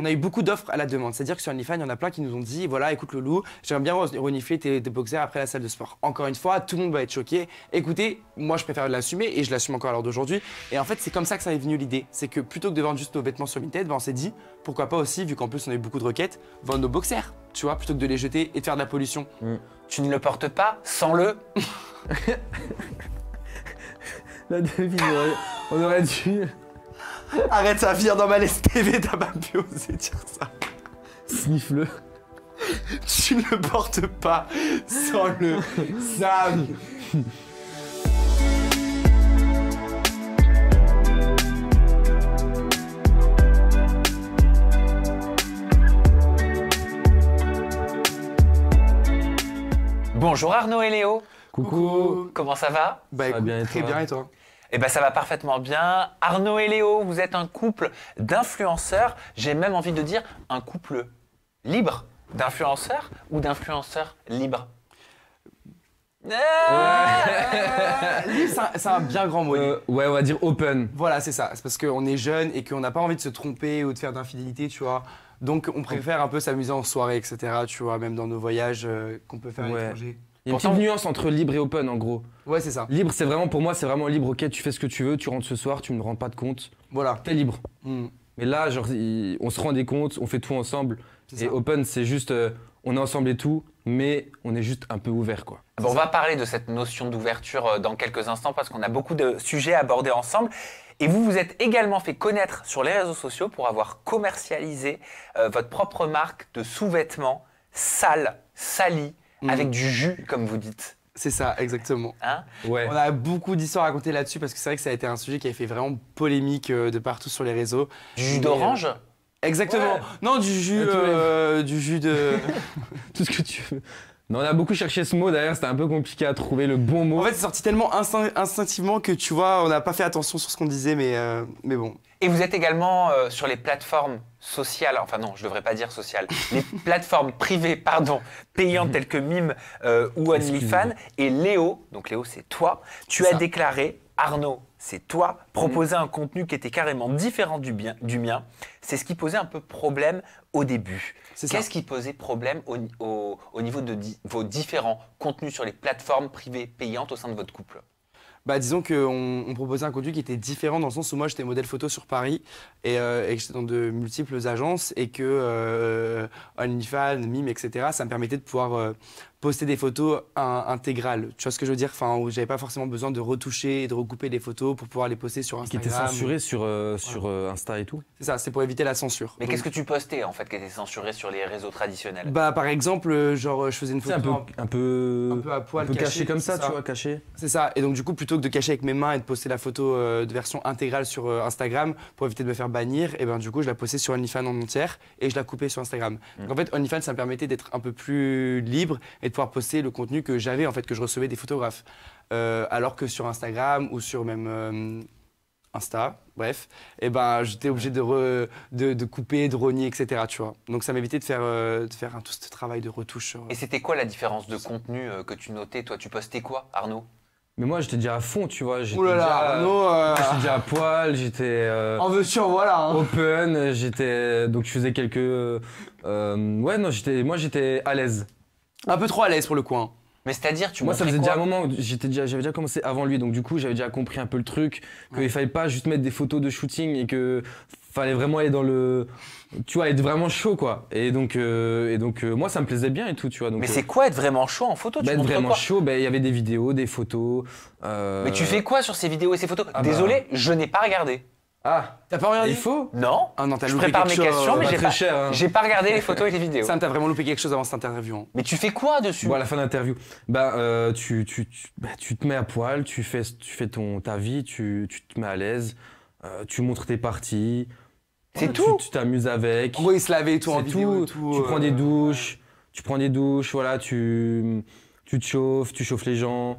on a eu beaucoup d'offres à la demande. C'est-à-dire que sur OnlyFans, il y en a plein qui nous ont dit voilà, écoute Loulou, j'aimerais bien renifler tes boxers après la salle de sport. Encore une fois, tout le monde va être choqué. Écoutez, moi je préfère l'assumer et je l'assume encore à l'heure d'aujourd'hui. Et en fait, c'est comme ça que ça est venu l'idée. C'est que plutôt que de vendre juste nos vêtements sur Vinted, on s'est dit pourquoi pas aussi, vu qu'en plus on a eu beaucoup de requêtes, vendre nos boxers, tu vois, plutôt que de les jeter et de faire de la pollution. Tu ne le portes pas sans le. La devise, on aurait dû. Arrête, ça va finir dans ma TV, t'as pas pu oser dire ça. Sniff-le. Tu ne le portes pas sans le Sam. Bonjour Arnaud et Léo. Coucou. Comment ça va? Bah Ça va écoute, bien et très toi? bien et toi? Eh ben ça va parfaitement bien. Arnaud et Léo, vous êtes un couple d'influenceurs. J'ai même envie de dire un couple libre. D'influenceurs ou d'influenceurs libres? C'est un bien grand mot. Ouais, on va dire open. Voilà, c'est ça. C'est parce qu'on est jeune et qu'on n'a pas envie de se tromper ou de faire d'infidélité, tu vois. Donc on préfère un peu s'amuser en soirée, etc. Tu vois, même dans nos voyages qu'on peut faire à Ouais. l'étranger. Il y a une petite nuance entre libre et open en gros. Ouais, c'est ça. Libre, c'est vraiment, pour moi, c'est vraiment libre. Ok, tu fais ce que tu veux, tu rentres ce soir, tu me rends pas de compte. Voilà. T'es libre. Mm. Mais là, genre, on se rend des comptes, on fait tout ensemble. C'est Et ça. open, c'est juste, on est ensemble et tout, mais on est juste un peu ouvert, quoi. Bon, on va parler de cette notion d'ouverture dans quelques instants parce qu'on a beaucoup de sujets à aborder ensemble. Et vous vous êtes également fait connaître sur les réseaux sociaux pour avoir commercialisé votre propre marque de sous-vêtements sales, salis, avec du jus, comme vous dites. C'est ça, exactement. Hein? Ouais. On a beaucoup d'histoires à raconter là-dessus parce que c'est vrai que ça a été un sujet qui a fait vraiment polémique de partout sur les réseaux. Du jus Mais, d'orange? Exactement. Ouais. Non, du jus de... Tout ce que tu veux. Non, on a beaucoup cherché ce mot, d'ailleurs, c'était un peu compliqué à trouver le bon mot. En fait, c'est sorti tellement instinctivement que tu vois, on n'a pas fait attention sur ce qu'on disait, mais bon. Et vous êtes également sur les plateformes sociales, enfin non, je devrais pas dire sociales, les plateformes privées, pardon, payantes telles que Mime ou OnlyFans. Et Léo, donc Léo c'est toi, tu as déclaré, Arnaud c'est toi, proposer un contenu qui était carrément différent du mien. C'est ce qui posait un peu problème au début. C'est ça. Qu'est-ce qui posait problème au niveau de vos différents contenus sur les plateformes privées payantes au sein de votre couple? Bah disons qu'on proposait un contenu qui était différent dans le sens où moi j'étais modèle photo sur Paris et que j'étais dans de multiples agences et que OnlyFans, Mime, etc. ça me permettait de pouvoir poster des photos intégrales. Tu vois ce que je veux dire? Enfin, où j'avais pas forcément besoin de retoucher et de recouper les photos pour pouvoir les poster sur Qui Instagram. était censuré sur Insta et tout. C'est ça, c'est pour éviter la censure. Mais Donc, qu'est-ce que tu postais en fait qui était censuré sur les réseaux traditionnels? Bah par exemple, genre je faisais une C'est photo un peu à poil, un peu caché comme ça, c'est tu vois, caché. C'est ça, et donc du coup plutôt que de cacher avec mes mains et de poster la photo de version intégrale sur Instagram pour éviter de me faire bannir, et ben du coup je la postais sur OnlyFans en entière et je la coupais sur Instagram. Donc en fait OnlyFans ça me permettait d'être un peu plus libre et de pouvoir poster le contenu que j'avais en fait, que je recevais des photographes. Alors que sur Instagram ou sur même Insta, bref, et ben j'étais obligé de couper, de rogner, etc. Tu vois. Donc ça m'évitait de faire tout ce travail de retouche. Sur, Et c'était quoi la différence de contenu que tu notais? Toi, tu postais quoi, Arnaud? Mais moi, j'étais déjà à fond, tu vois. Oh là là, Arnaud, J'étais déjà à poil, j'étais en veux-tu, en voilà. Hein. open, j'étais. Donc, je faisais quelques. Ouais, non, moi, j'étais à l'aise. Un peu trop à l'aise pour le coup. Hein. Mais c'est-à-dire, tu Moi, ça montrais faisait quoi? déjà un moment, j'avais déjà commencé avant lui, donc du coup, j'avais déjà compris un peu le truc, qu'il fallait pas juste mettre des photos de shooting et que fallait vraiment aller dans le. Tu vois, être vraiment chaud, quoi. Et donc, moi, ça me plaisait bien et tout, tu vois. Donc, Mais c'est quoi être vraiment chaud en photo? Tu être montres vraiment quoi? chaud, il y avait des vidéos, des photos. Mais tu fais quoi sur ces vidéos et ces photos? bah. Désolé, je n'ai pas regardé. Ah, T'as pas regardé? il faut. Non. Ah non, t'as Je loupé prépare quelque mes chose. questions, mais pas j'ai très pas, cher, hein. j'ai pas regardé les photos et les vidéos. Sam, t'as vraiment loupé quelque chose avant cette interview. Hein. Mais tu fais quoi dessus? Bon, à la fin de l'interview, tu te mets à poil, tu fais ta vie, tu te mets à l'aise, tu montres tes parties. C'est Voilà, tout? Tu t'amuses avec. En gros, il se lavait et tout en C'est vidéo. tout. Et tout Tu prends des douches, voilà, tu te chauffes, tu chauffes les gens.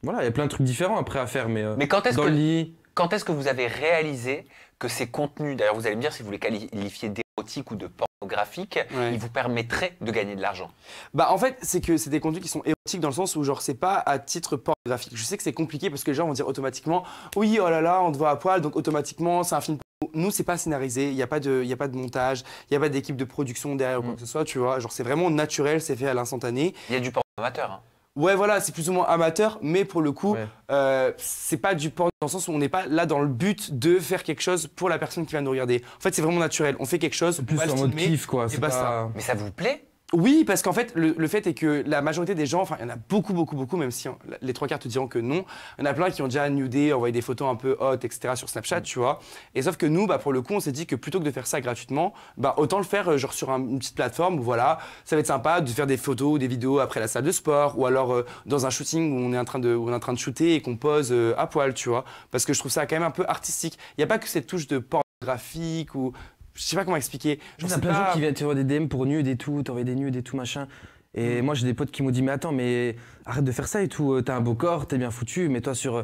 Voilà, il y a plein de trucs différents après à faire, mais Mais quand est-ce dans que le lit. Quand est-ce que vous avez réalisé que ces contenus, d'ailleurs vous allez me dire si vous les qualifiez d'érotiques ou de pornographiques, Ouais. ils vous permettraient de gagner de l'argent? Bah en fait, c'est que c'est des contenus qui sont érotiques dans le sens où genre c'est pas à titre pornographique. Je sais que c'est compliqué parce que les gens vont dire automatiquement oui, oh là là, on te voit à poil, donc automatiquement c'est un film Nous, c'est pas scénarisé, il n'y a pas de montage, il n'y a pas d'équipe de production derrière ou quoi que ce soit, tu vois. Genre, c'est vraiment naturel, c'est fait à l'instantané. Il y a du porno amateur. Hein. Ouais, voilà, c'est plus ou moins amateur, mais pour le coup, Ouais. c'est pas du porno dans le sens où on n'est pas là dans le but de faire quelque chose pour la personne qui va nous regarder. En fait, c'est vraiment naturel. On fait quelque chose, C'est plus on va en le mode filmer, kiff, quoi. et C'est basta. pas... Mais ça vous plaît? Oui, parce qu'en fait, le fait est que la majorité des gens, enfin, il y en a beaucoup, même si les 3 quarts te diront que non, il y en a plein qui ont déjà nudé, envoyé des photos un peu hot, etc. sur Snapchat, tu vois. Et sauf que nous, bah, pour le coup, on s'est dit que plutôt que de faire ça gratuitement, bah, autant le faire genre sur une petite plateforme où voilà, ça va être sympa de faire des photos ou des vidéos après la salle de sport, ou alors dans un shooting où on est en train de shooter et qu'on pose à poil, tu vois. Parce que je trouve ça quand même un peu artistique. Il n'y a pas que cette touche de pornographique ou... Je sais pas comment expliquer. Il y a plein de gens qui viennent te voir des DM pour nudes et tout, t'envoies des nudes et tout, machin. Et moi, j'ai des potes qui m'ont dit, mais attends, mais arrête de faire ça et tout. T'as un beau corps, t'es bien foutu, mets-toi sur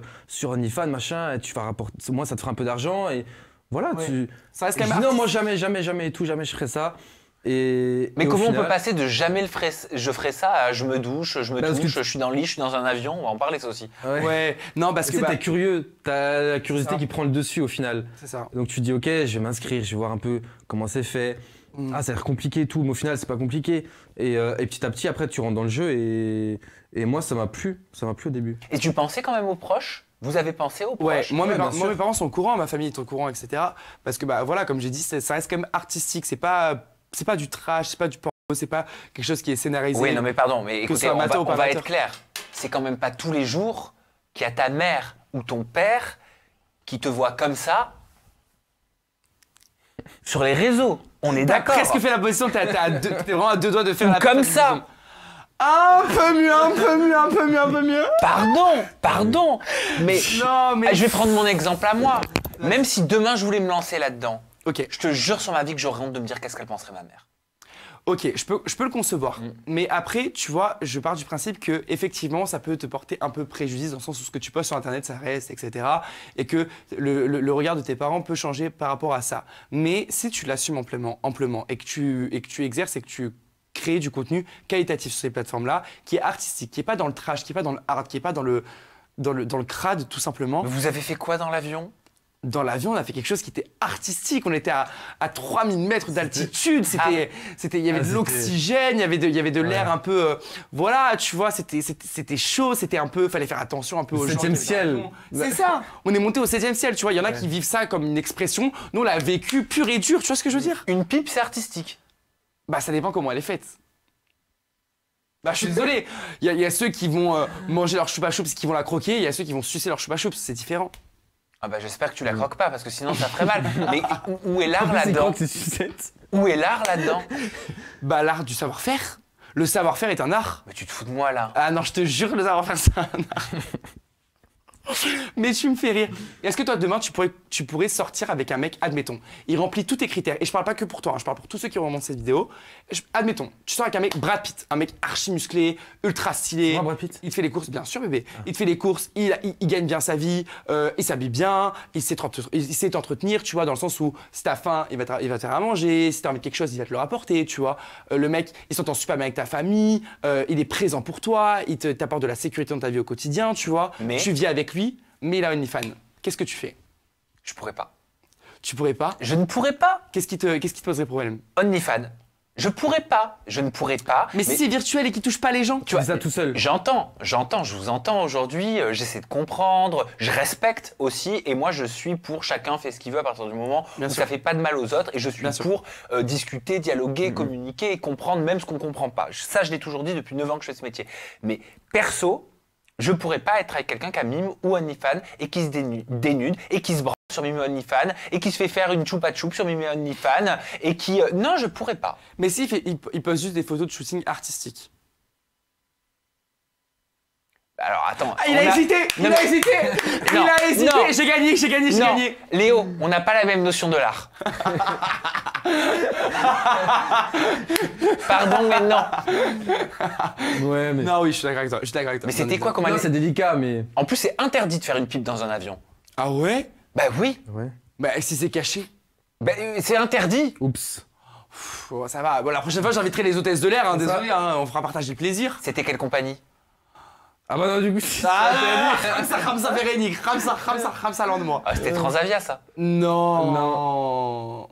OnlyFans, machin, et tu vas rapporter. Moi, ça te fera un peu d'argent. Et voilà, Ouais. Ça reste Et quand je même dis, non, moi, jamais et tout, jamais je ferai ça. Mais au comment on final- peut passer de jamais je ferai ça à je me douche, je me Parce touche, que- je suis dans le lit, je suis dans un avion, on va en parler ça aussi. Ouais. Ouais, non, parce Tu que sais, bah, t'es curieux, t'as la curiosité ça. qui prend le dessus au final. c'est ça. Donc tu te dis, ok, je vais m'inscrire, je vais voir un peu comment c'est fait. Ah, ça a l'air compliqué et tout, mais au final, c'est pas compliqué. Et petit à petit, après, tu rentres dans le jeu et moi, ça m'a plu au début. Et tu pensais quand même aux proches? Vous avez pensé aux Ouais, proches? moi, Ouais, bien moi, sûr. mes parents sont au courant, ma famille est au courant, etc. Parce que bah voilà, comme j'ai dit, ça reste quand même artistique. C'est pas du trash, c'est pas du porno, c'est pas quelque chose qui est scénarisé. Oui, non mais pardon, mais ce écoutez, soit amateur ou pas on va amateur. être clair. C'est quand même pas tous les jours qu'il y a ta mère ou ton père qui te voit comme ça sur les réseaux. On est T'as d'accord. presque fait la position, t'es vraiment à 2 doigts de faire Ou la comme position. ça. Un peu mieux. Pardon. Mais Non, mais. je vais prendre mon exemple à moi. Même si demain je voulais me lancer là-dedans, Ok, je te jure sur ma vie que j'aurais honte de me dire qu'est-ce qu'elle penserait ma mère. ok, je peux le concevoir. Mais après, tu vois, je pars du principe que effectivement, ça peut te porter un peu préjudice dans le sens où ce que tu postes sur Internet, ça reste, etc. Et que le regard de tes parents peut changer par rapport à ça. Mais si tu l'assumes amplement et que tu exerces et que tu crées du contenu qualitatif sur ces plateformes-là, qui est artistique, qui est pas dans le trash, qui est pas dans le hard, qui est pas dans le crade, tout simplement. Mais vous avez fait quoi dans l'avion? Dans l'avion, on a fait quelque chose qui était artistique. On était à 3000 mètres d'altitude. Il y avait de l'oxygène, il y avait de l'air un peu. Voilà, tu vois, c'était chaud, c'était un peu. Fallait faire attention un peu aux gens. Septième qui avaient ciel. l'avion. C'est ça. On est monté au 7e ciel, tu vois. Il y en a qui vivent ça comme une expression. Nous, on l'a vécu pur et dur. Tu vois ce que je veux dire? Une pipe, c'est artistique. Bah, ça dépend comment elle est faite. Bah, je suis désolé. Il y a ceux qui vont manger leur choupa choups, qui vont la croquer. Il y a ceux qui vont sucer leur choupa choups. C'est différent. Ah bah j'espère que tu la croques pas parce que sinon ça ferait mal. Mais où est l'art C'est quoi là-dedans? que c'est sucette? Où est l'art là-dedans? Bah, l'art du savoir-faire. Le savoir-faire est un art. Mais tu te fous de moi là. Ah non, je te jure, le savoir-faire, c'est un art. Mais tu me fais rire. Est-ce que toi, demain, tu pourrais sortir avec un mec, admettons, il remplit tous tes critères, et je parle pas que pour toi, hein, je parle pour tous ceux qui remontent cette vidéo. Admettons, tu sors avec un mec Brad Pitt, un mec archi musclé, ultra stylé. Moi, Brad Pitt. Il te fait les courses, bien sûr, bébé. Il te fait les courses, il gagne bien sa vie, il s'habille bien, il sait t'entretenir, tu vois, dans le sens où si t'as faim, il va te faire à manger, si t'as envie de quelque chose, il va te le rapporter, tu vois. Le mec, il s'entend super bien avec ta famille, il est présent pour toi, il t'apporte de la sécurité dans ta vie au quotidien, tu vois. Mais- Tu vis avec lui, mais il a OnlyFans. Qu'est-ce que tu fais? Je pourrais pas. Tu pourrais pas? Je ne pourrais pas. Qu'est-ce qui te poserait problème? OnlyFans. Je pourrais pas. Je ne pourrais pas. Mais si c'est virtuel et qui touche pas les gens. Tu fais ça tout seul. J'entends, je vous entends aujourd'hui, j'essaie de comprendre, je respecte aussi, et moi je suis pour chacun fait ce qu'il veut à partir du moment Bien où sûr. ça fait pas de mal aux autres, et je suis Bien sûr. pour discuter, dialoguer, communiquer et comprendre même ce qu'on comprend pas. Ça, je l'ai toujours dit depuis 9 ans que je fais ce métier. Mais perso, je pourrais pas être avec quelqu'un qui a Mime ou OnlyFans et qui se dénude et qui se branle sur Mime OnlyFans et qui se fait faire une choupa choup sur Mime OnlyFans et qui... non, je pourrais pas. Mais si il pose juste des photos de shooting artistiques. Alors attends. Ah, il a hésité. Non, non. J'ai gagné. Non, Léo, on n'a pas la même notion de l'art. Pardon, mais non. Ouais, mais. Non, oui, je suis d'accord avec toi. Mais c'était quoi comme Non, année? c'est délicat, mais. En plus, c'est interdit de faire une pipe dans un avion. Ah ouais? Bah oui, Ouais. Bah si c'est caché. bah, c'est interdit. Oups. Pff, oh, ça va. Bon, la prochaine fois, j'inviterai les hôtesses de l'air. Hein, C'est ça. désolé, hein, on fera partager le plaisir. C'était quelle compagnie? Ah bah non, du coup, Ramsa Vérénique, Ramsa Landement. Ah, c'était Transavia, ça. Non.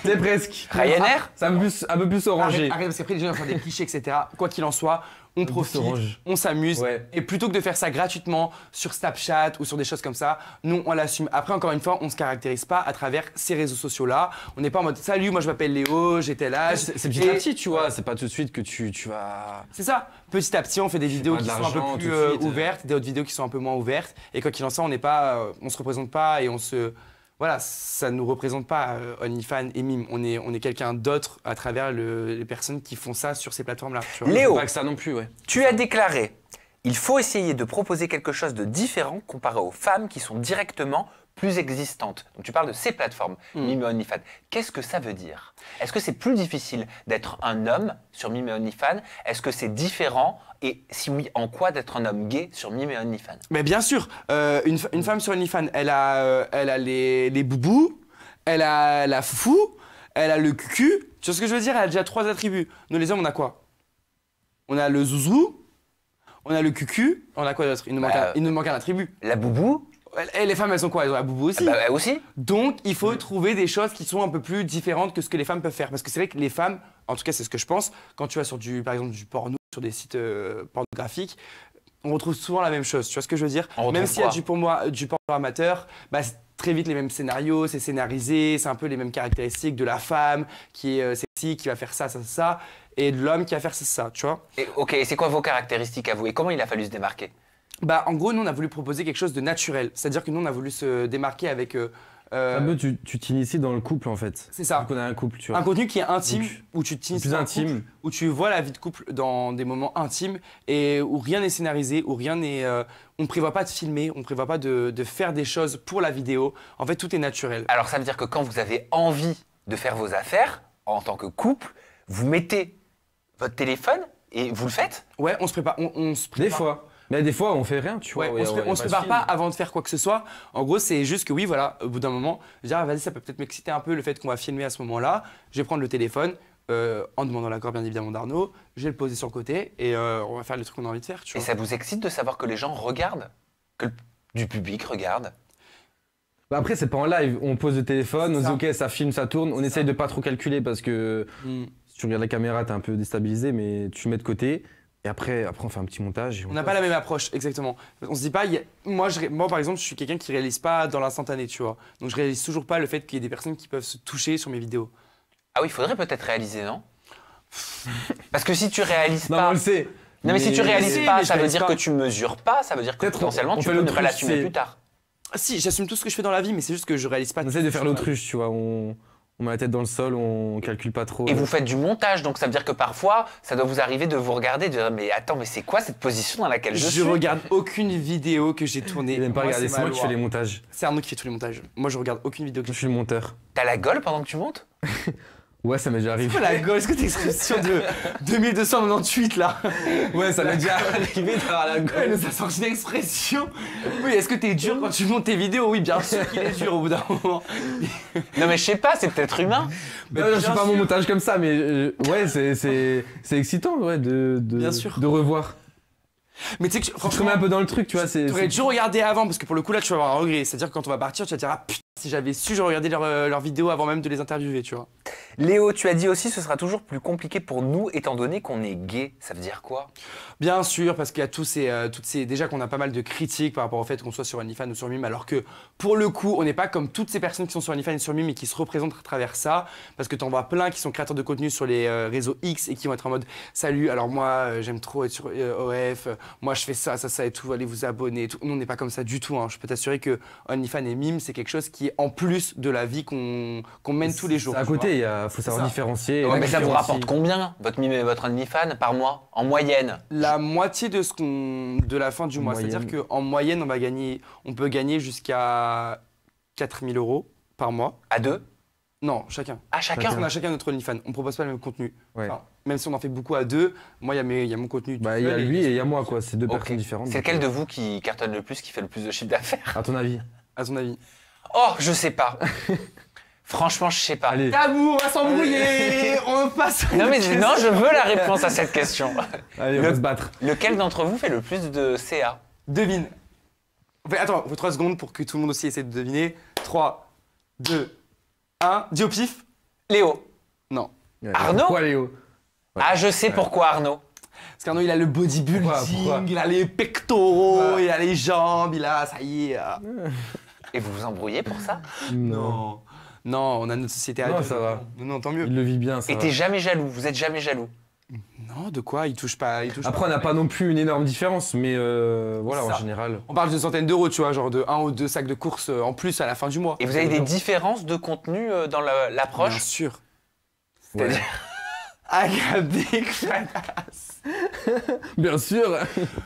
c'est presque. Ryanair. C'est un peu plus orangé. Arrête, parce qu'après les gens vont faire des clichés, etc. Quoi qu'il en soit, on profite, orange. on s'amuse. Ouais. Et plutôt que de faire ça gratuitement sur Snapchat ou sur des choses comme ça, nous, on l'assume. Après, encore une fois, on ne se caractérise pas à travers ces réseaux sociaux-là. On n'est pas en mode « Salut, moi je m'appelle Léo, j'ai tel âge. » C'est petit à petit, tu vois. C'est pas tout de suite que tu vas. C'est ça. Petit à petit, on fait des vidéos pas de qui sont un peu l'argent plus tout de suite. ouvertes, d'autres vidéos qui sont un peu moins ouvertes. Et quoi qu'il en soit, on se représente pas et on se... Voilà, ça ne nous représente pas OnlyFans et Mime. On est quelqu'un d'autre à travers les personnes qui font ça sur ces plateformes-là. tu vois. Léo, Pas que ça non plus, ouais. tu as déclaré « Il faut essayer de proposer quelque chose de différent comparé aux femmes qui sont directement plus existantes. » Donc tu parles de ces plateformes, Mime et OnlyFans. Qu'est-ce que ça veut dire? Est-ce que c'est plus difficile d'être un homme sur Mime et OnlyFans? Est-ce que c'est différent? Et si oui, en quoi d'être un homme gay sur Mime et OnlyFans? Mais bien sûr, une femme sur OnlyFans, elle a les boubous, elle a la foufou, elle a le cucu. Tu vois ce que je veux dire? Elle a déjà 3 attributs. Nous les hommes, on a quoi? On a le zouzou, on a le cucu, on a quoi d'autre? Il nous manque un attribut. La boubou? Et les femmes, elles sont quoi? Elles ont la boubou aussi. Bah, aussi. Donc, il faut trouver des choses qui sont un peu plus différentes que ce que les femmes peuvent faire. Parce que c'est vrai que les femmes, en tout cas, c'est ce que je pense, quand tu vas sur par exemple, du porno, sur des sites pornographiques, on retrouve souvent la même chose. Tu vois ce que je veux dire? Même s'il y a du porno amateur, bah, c'est très vite les mêmes scénarios, c'est scénarisé, c'est un peu les mêmes caractéristiques de la femme qui est sexy, qui va faire ça, ça, ça, et de l'homme qui va faire ça, ça, tu vois? Et, ok, et c'est quoi vos caractéristiques à vous? Et comment il a fallu se démarquer? Bah, en gros, nous, on a voulu proposer quelque chose de naturel. C'est-à-dire que nous, on a voulu se démarquer avec... Un peu, tu t'inities dans le couple, en fait. C'est ça. Donc on a un couple, tu vois. Un contenu qui est intime, Donc, où tu t'inities plus dans le intime. couple, où tu vois la vie de couple dans des moments intimes et où rien n'est scénarisé, où rien n'est... on ne prévoit pas de filmer, on ne prévoit pas de faire des choses pour la vidéo. En fait, tout est naturel. Alors ça veut dire que quand vous avez envie de faire vos affaires, en tant que couple, vous mettez votre téléphone et vous le faites? Ouais, on se prépare. On se prépare. Des fois. Mais des fois, on fait rien, tu vois. Ouais, on se prépare pas avant de faire quoi que ce soit. En gros, c'est juste que oui, voilà, au bout d'un moment, je dis, ah, vas-y, ça peut peut-être m'exciter un peu le fait qu'on va filmer à ce moment-là. Je vais prendre le téléphone, en demandant l'accord bien évidemment d'Arnaud, je vais le poser sur le côté et on va faire le truc qu'on a envie de faire. Tu Et vois. ça vous excite de savoir que les gens regardent? Que du public regarde? Bah après, c'est pas en live. On pose le téléphone, on C'est dit ok, ça filme, ça tourne. On essaye de pas trop calculer parce que si tu regardes la caméra, t'es un peu déstabilisé, mais tu le mets de côté. Et après, on fait un petit montage. Et On n'a pas la même approche, exactement. On se dit pas, moi par exemple, je suis quelqu'un qui réalise pas dans l'instantané, tu vois. Donc je réalise toujours pas le fait qu'il y ait des personnes qui peuvent se toucher sur mes vidéos. Ah oui, il faudrait peut-être réaliser, non? Parce que si tu réalises Non, pas... on le sait. Non mais si tu réalises mais pas, je ça veut réalise dire pas. que tu mesures pas, ça veut dire que Peut-être potentiellement on tu fait peux ne pas l'autruche, l'assumer c'est- plus tard. Ah, si, j'assume tout ce que je fais dans la vie, mais c'est juste que je réalise pas. On essaie de faire l'autruche, tu vois. On met la tête dans le sol, on calcule pas trop. Et vous faites du montage, donc ça veut dire que parfois, ça doit vous arriver de vous regarder, de dire mais attends, mais c'est quoi cette position dans laquelle je suis? Je regarde aucune vidéo que j'ai tournée. Il aime pas Moi, regarder, c'est ma moi qui loi. fais les montages. C'est Arnaud qui fait tous les montages. Moi, je regarde aucune vidéo que Je je suis le monteur. T'as la gueule pendant que tu montes? Ouais, ça m'est déjà arrivé. fais. La gueule, est-ce que t'es expression de 2298 là? Ouais, ça m'est déjà arrivé d'avoir la Elle gueule. nous a sorti une expression. Oui, est-ce que t'es dur quand tu montes tes vidéos? Oui, bien sûr qu'il est dur au bout d'un moment. Non mais je sais pas, c'est peut-être humain. Non, je fais bien pas mon sûr. montage comme ça, mais ouais, c'est excitant ouais, Bien sûr. de revoir. Mais tu sais que Tu te franchement, remets un peu dans le truc, tu vois. t'aurais dû regarder avant parce que pour le coup là, tu vas avoir un regret. C'est-à-dire que quand on va partir, tu vas te dire ah putain, si j'avais su, j'aurais regardé leurs vidéos avant même de les interviewer, tu vois. Léo, tu as dit aussi ce sera toujours plus compliqué pour nous étant donné qu'on est gay. Ça veut dire quoi? Bien sûr, parce qu'il y a toutes ces déjà qu'on a pas mal de critiques par rapport au fait qu'on soit sur OnlyFans ou sur Mime, alors que pour le coup, on n'est pas comme toutes ces personnes qui sont sur OnlyFans et sur Mime et qui se représentent à travers ça, parce que t'en vois plein qui sont créateurs de contenu sur les réseaux X et qui vont être en mode salut, alors moi j'aime trop être sur OF, moi je fais ça, ça, ça et tout, allez vous abonner et tout. Nous on n'est pas comme ça du tout, hein. Je peux t'assurer que OnlyFans et Mime c'est quelque chose qui est en plus de la vie qu'on mène tous les jours. À tu vois. côté, il faut savoir ça. différencier. Ouais, mais ça vous différencier. rapporte combien, votre Mime et votre OnlyFans, par mois, en moyenne? La moitié de la fin du mois. Moyenne. C'est-à-dire qu'en moyenne, on peut gagner jusqu'à 4 000 € par mois. À deux? Non, chacun. À chacun? On a chacun notre OnlyFans. On propose pas le même contenu. Ouais. Enfin, même si on en fait beaucoup à deux, moi, il y a mon contenu. Bah, tout il y a seul lui et il y a moi, quoi. C'est deux Ok. personnes différentes. C'est donc, lequel de vous qui cartonne le plus, qui fait le plus de chiffre d'affaires? À ton avis? À ton avis. Oh, je sais pas. Franchement, je sais pas. Allez. Tabou, on va s'embrouiller. On On passe. Non, mais non, je veux la réponse à cette question. Allez, on va se battre. Lequel d'entre vous fait le plus de CA? Devine. Attends, il faut 3 secondes pour que tout le monde aussi essaie de deviner. 3, 2, 1. Dis au pif. Léo. Non. Arnaud? Pourquoi Léo? Ah, je sais pourquoi Arnaud. Parce qu'Arnaud, il a le bodybuilding, Pourquoi il a les pectoraux, il a les jambes, il a. Ça y est. Et vous vous embrouillez pour ça? Non. Non, on a notre société à Non, deux. ça va. Non, tant mieux. Il le vit bien, ça Et va. t'es jamais jaloux, vous êtes jamais jaloux. Non, de quoi? Il touche pas. Après, on n'a pas non plus une énorme différence, mais voilà, Ça. en général. On parle de centaines d'euros, tu vois, genre de 1 ou 2 sacs de courses en plus à la fin du mois. Et vous avez des différences de contenu dans Bien l'approche? sûr. C'est-à-dire- I got big fat ass. Bien sûr.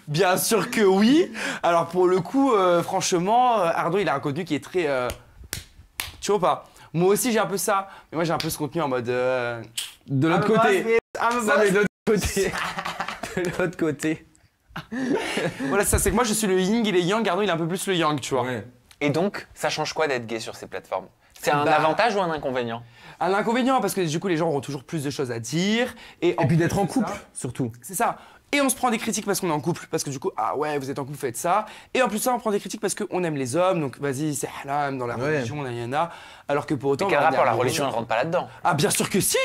Bien sûr que oui. Alors pour le coup, franchement, Arnaud, il a un contenu qui est très. Tu vois pas? Moi aussi, j'ai un peu ça. Mais moi, j'ai un peu ce contenu en mode. De l'autre I'm a côté. boss, bitch, I'm a Ça, mais boss. de l'autre côté. De l'autre côté. Voilà, ça, c'est que moi, je suis le yin, il est yang. Arnaud, il est un peu plus le yang, tu vois. Ouais. Et donc, ça change quoi d'être gay sur ces plateformes? C'est un Bah- avantage ou un inconvénient? Un inconvénient, parce que du coup, les gens auront toujours plus de choses à dire. Et Et puis d'être en plus de couple, ça, surtout. C'est ça. Et on se prend des critiques parce qu'on est en couple, parce que du coup, ah ouais, vous êtes en couple, faites ça. Et en plus de ça, on prend des critiques parce qu'on aime les hommes, donc vas-y, c'est haram dans la Ouais. religion, nanana. Alors que pour autant. Mais quel bah, on est rapport? La amoureux. religion ne rentre pas là-dedans. Ah, bien sûr que si.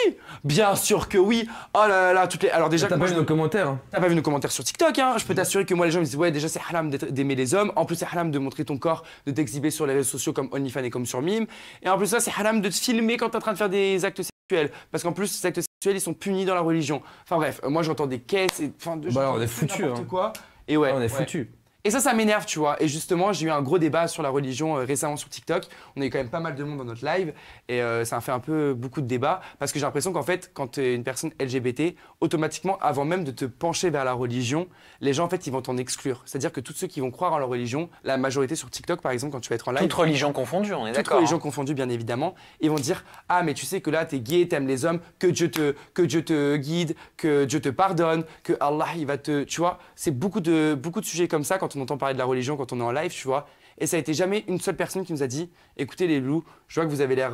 Bien sûr que oui. Oh là là, toutes les. Alors déjà, T'as que pas moi, vu nos commentaires, hein? t'as pas vu nos commentaires sur TikTok, hein. Je peux t'assurer que moi, les gens me disent, ouais, déjà, c'est haram d'aimer les hommes. En plus, c'est haram de montrer ton corps, de t'exhiber sur les réseaux sociaux comme OnlyFans et comme sur Mime. Et en plus, ça, c'est haram de te filmer quand t'es en train de faire des actes sexuels. Parce qu'en plus, ces actes sexuels, ils sont punis dans la religion. Enfin bref, moi, j'entends des caisses et. Enfin, Bah, on est j'entends foutus, n'importe hein. quoi. Et ouais. On est ouais. foutus. Et ça m'énerve, tu vois. Et justement, j'ai eu un gros débat sur la religion récemment sur TikTok. On a eu quand même pas mal de monde dans notre live. Et ça a fait un peu beaucoup de débats. Parce que j'ai l'impression qu'en fait, quand tu es une personne LGBT, automatiquement, avant même de te pencher vers la religion, les gens, en fait, ils vont t'en exclure. C'est-à-dire que tous ceux qui vont croire en leur religion, la majorité sur TikTok, par exemple, quand tu vas être en live, Toute religion confondue, on est toutes d'accord. religions hein. confondues, bien évidemment, ils vont dire « Ah, mais tu sais que là, t'es gay, t'aimes les hommes, que Dieu te guide, que Dieu te pardonne, que Allah, il va te… » Tu vois, c'est beaucoup de sujets comme ça quand on entend parler de la religion, quand on est en live, tu vois. Et ça a été jamais une seule personne qui nous a dit « Écoutez les loups, je vois que vous avez l'air…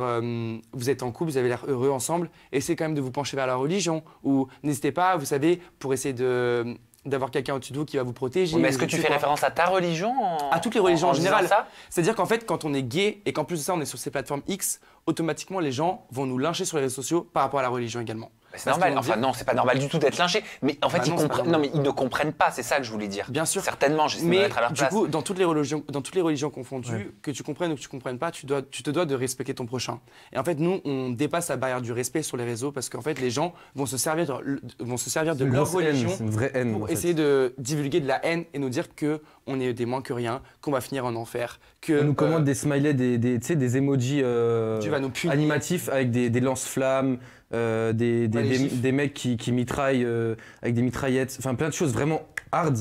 vous êtes en couple, vous avez l'air heureux ensemble, essayez quand même de vous pencher vers la religion. » Ou n'hésitez pas, vous savez, pour essayer d'avoir quelqu'un au-dessus de vous qui va vous protéger. Oui, mais est-ce que je tu sais fais pas. référence à ta religion À toutes les religions en disant général. ça? C'est-à-dire qu'en fait, quand on est gay et qu'en plus de ça, on est sur ces plateformes X, automatiquement, les gens vont nous lyncher sur les réseaux sociaux par rapport à la religion également. Bah, c'est Parce normal. qu'ils vont Enfin, dire- non, c'est pas normal du tout d'être lynché. Mais en fait, Bah ils non, c'est pas comprennent. normal. Non, mais ils ne comprennent pas. C'est ça que je voulais dire. Bien sûr. Certainement, j'essaie de me Mais mettre à leur du place. coup, dans toutes les religions confondues, que tu comprennes ou que tu comprennes pas, tu te dois de respecter ton prochain. Et en fait, nous, on dépasse la barrière du respect sur les réseaux parce qu'en fait, les gens vont se servir de Une leur grosse haine, religion c'est une vraie haine. en pour fait. essayer de divulguer de la haine et nous dire que on est des moins que rien, qu'on va finir en enfer, que On nous commande des smileys, tu sais, des emojis Dieu va nous punir. animatifs avec des lance-flammes, les gifs. des mecs qui mitraillent avec des mitraillettes, enfin plein de choses vraiment hard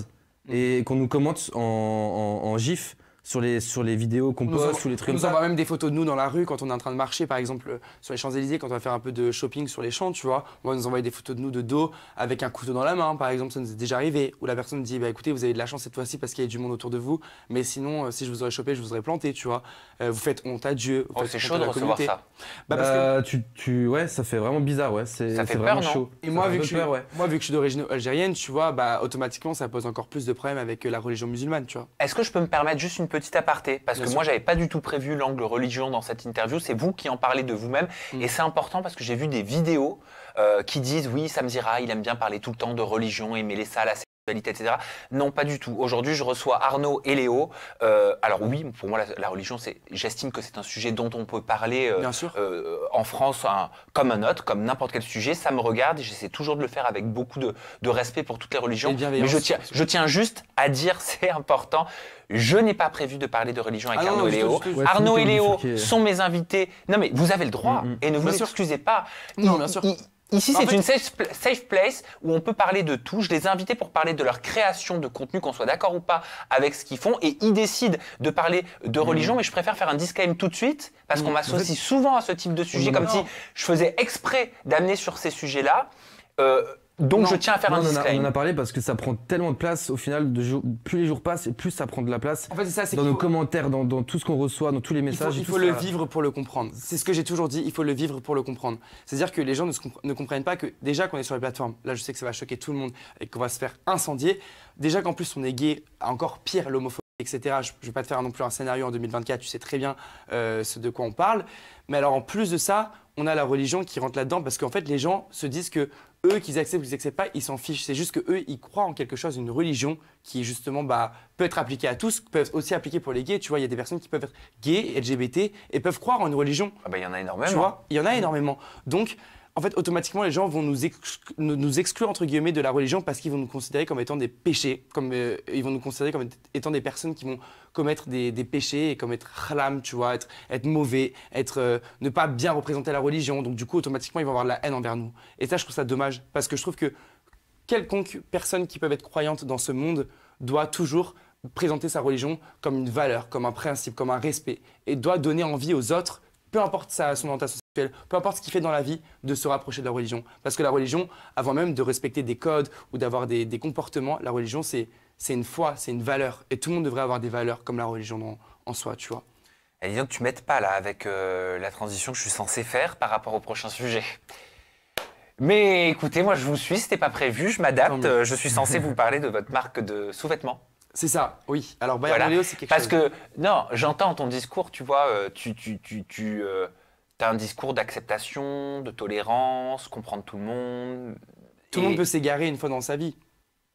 et qu'on nous commente en gif sur les vidéos qu'on On nous poste ou les On trucs comme nous ça. envoie même des photos de nous dans la rue quand on est en train de marcher, par exemple sur les Champs-Élysées, quand on va faire un peu de shopping sur les champs, tu vois. On va nous envoyer des photos de nous de dos avec un couteau dans la main, par exemple, ça nous est déjà arrivé. Où la personne dit, bah écoutez, vous avez de la chance cette fois-ci parce qu'il y a du monde autour de vous, mais sinon, si je vous aurais chopé, je vous aurais planté, tu vois. Vous faites honte à Dieu. vous Oh, faites c'est honte chaud à de la recevoir communauté. ça. Bah, parce que Ouais, ça fait vraiment bizarre, ouais. C'est Ça fait vraiment peur, non chaud. Et Ça moi, fait vu un que, peu je suis, peur, ouais. moi, vu que je suis d'origine algérienne, tu vois, bah, automatiquement, ça pose encore plus de problèmes avec la religion musulmane, tu vois. Est-ce que je peux me permettre juste une petite aparté? Parce Bien que sûr. moi, j'avais pas du tout prévu l'angle religion dans cette interview. C'est vous qui en parlez de vous-même. Et c'est important parce que j'ai vu des vidéos qui disent oui, Sam Zira, il aime bien parler tout le temps de religion et mêler ça à la sexualité, etc. Non, pas du tout. Aujourd'hui, je reçois Arnaud et Léo. Alors oui, pour moi, la religion, j'estime que c'est un sujet dont on peut parler Bien sûr. en France comme un autre, comme n'importe quel sujet. Ça me regarde et j'essaie toujours de le faire avec beaucoup de respect pour toutes les religions. Et de bienveillance. Mais je tiens juste à dire, c'est important, je n'ai pas prévu de parler de religion avec Ah non, Arnaud non, et du Léo. tout, du tout. Ouais, Arnaud c'est et nous qui Léo avons bifurqué. sont mes invités. Non mais vous avez le droit et ne vous Bien sûr. excusez pas. Non, bien sûr. Ici, En c'est fait- une safe place où on peut parler de tout. Je les ai invités pour parler de leur création de contenu, qu'on soit d'accord ou pas avec ce qu'ils font. Et ils décident de parler de religion, mais je préfère faire un disclaimer tout de suite parce qu'on m'associe souvent à ce type de sujet, comme si je faisais exprès d'amener sur ces sujets-là. Donc Non. je tiens à faire Non, un on en disclaimer. a parlé parce que ça prend tellement de place au final, plus les jours passent et plus ça prend de la place. En fait, c'est ça, c'est Dans qu'il nos faut- commentaires, dans tout ce qu'on reçoit, dans tous les Il faut, messages. et il tout faut le ça. vivre pour le comprendre. C'est ce que j'ai toujours dit, il faut le vivre pour le comprendre. C'est-à-dire que les gens ne comprennent pas que déjà qu'on est sur les plateformes, là je sais que ça va choquer tout le monde et qu'on va se faire incendier, déjà qu'en plus on est gay, encore pire l'homophobie, etc. Je ne vais pas te faire non plus un scénario en 2024, tu sais très bien ce de quoi on parle. Mais alors en plus de ça, on a la religion qui rentre là-dedans parce qu'en fait les gens se disent que eux, qu'ils acceptent ou qu'ils n'acceptent pas, ils s'en fichent. C'est juste qu'eux, ils croient en quelque chose, une religion qui justement peut être appliquée à tous, peut être aussi appliquée pour les gays. Tu vois, il y a des personnes qui peuvent être gays, LGBT et peuvent croire en une religion. Ah bah, il y en a énormément. Tu vois, il y en a énormément. Donc, en fait, automatiquement, les gens vont nous exclure, entre guillemets, de la religion parce qu'ils vont nous considérer comme étant des péchés. Ils vont nous considérer comme étant des personnes qui vont commettre des péchés et comme être haram, tu vois, être mauvais, ne pas bien représenter la religion. Donc, du coup, automatiquement, ils vont avoir de la haine envers nous. Et ça, je trouve ça dommage parce que je trouve que quelconque personne qui peut être croyante dans ce monde doit toujours présenter sa religion comme une valeur, comme un principe, comme un respect et doit donner envie aux autres, peu importe son orientation sexuelle, peu importe ce qu'il fait dans la vie, de se rapprocher de la religion. Parce que la religion, avant même de respecter des codes ou d'avoir des comportements, la religion, c'est une foi, c'est une valeur. Et tout le monde devrait avoir des valeurs comme la religion en soi, tu vois. Et disons que tu m'aides pas là avec la transition que je suis censé faire par rapport au prochain sujet. Mais écoutez, moi je vous suis, c'était pas prévu, je m'adapte. Tant mieux. Je suis censé vous parler de votre marque de sous-vêtements. C'est ça, oui. Alors, Bayern Voilà. Léo, c'est quelque Parce chose. que, non, j'entends ton discours, tu vois, tu as un discours d'acceptation, de tolérance, comprendre tout le monde. Tout le monde peut s'égarer une fois dans sa vie.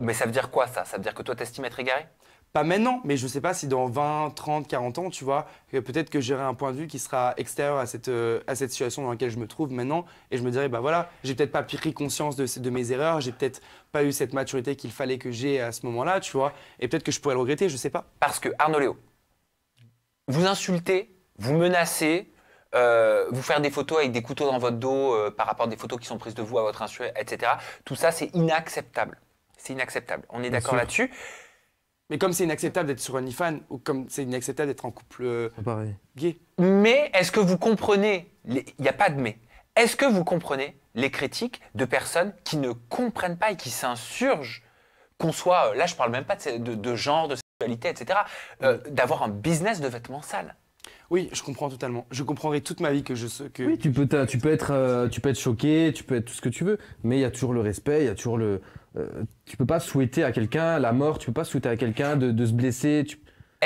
Mais ça veut dire quoi ça? Ça veut dire que toi t'estimes être égaré? Pas maintenant, mais je ne sais pas si dans 20, 30, 40 ans, tu vois, peut-être que j'aurai un point de vue qui sera extérieur à cette situation dans laquelle je me trouve maintenant. Et je me dirais, bah voilà, j'ai peut-être pas pris conscience de mes erreurs, j'ai peut-être pas eu cette maturité qu'il fallait que j'ai à ce moment-là, tu vois. Et peut-être que je pourrais le regretter, je sais pas. Parce que, Arnaud Léo, vous insultez, vous menacez, vous faire des photos avec des couteaux dans votre dos par rapport à des photos qui sont prises de vous à votre insu, etc. Tout ça, c'est inacceptable. C'est inacceptable. On est Bien d'accord sûr. là-dessus. Mais comme c'est inacceptable d'être sur OnlyFans ou comme c'est inacceptable d'être en couple C'est pareil. gay. Mais est-ce que vous comprenez, il n'y a pas de mais, est-ce que vous comprenez les critiques de personnes qui ne comprennent pas et qui s'insurgent qu'on soit, là je parle même pas de genre, de sexualité, etc., d'avoir un business de vêtements sales? Oui, je comprends totalement. Je comprendrai toute ma vie que Oui, tu peux être choqué, tu peux être tout ce que tu veux, mais il y a toujours le respect, il y a toujours tu peux pas souhaiter à quelqu'un la mort, tu peux pas souhaiter à quelqu'un de se blesser.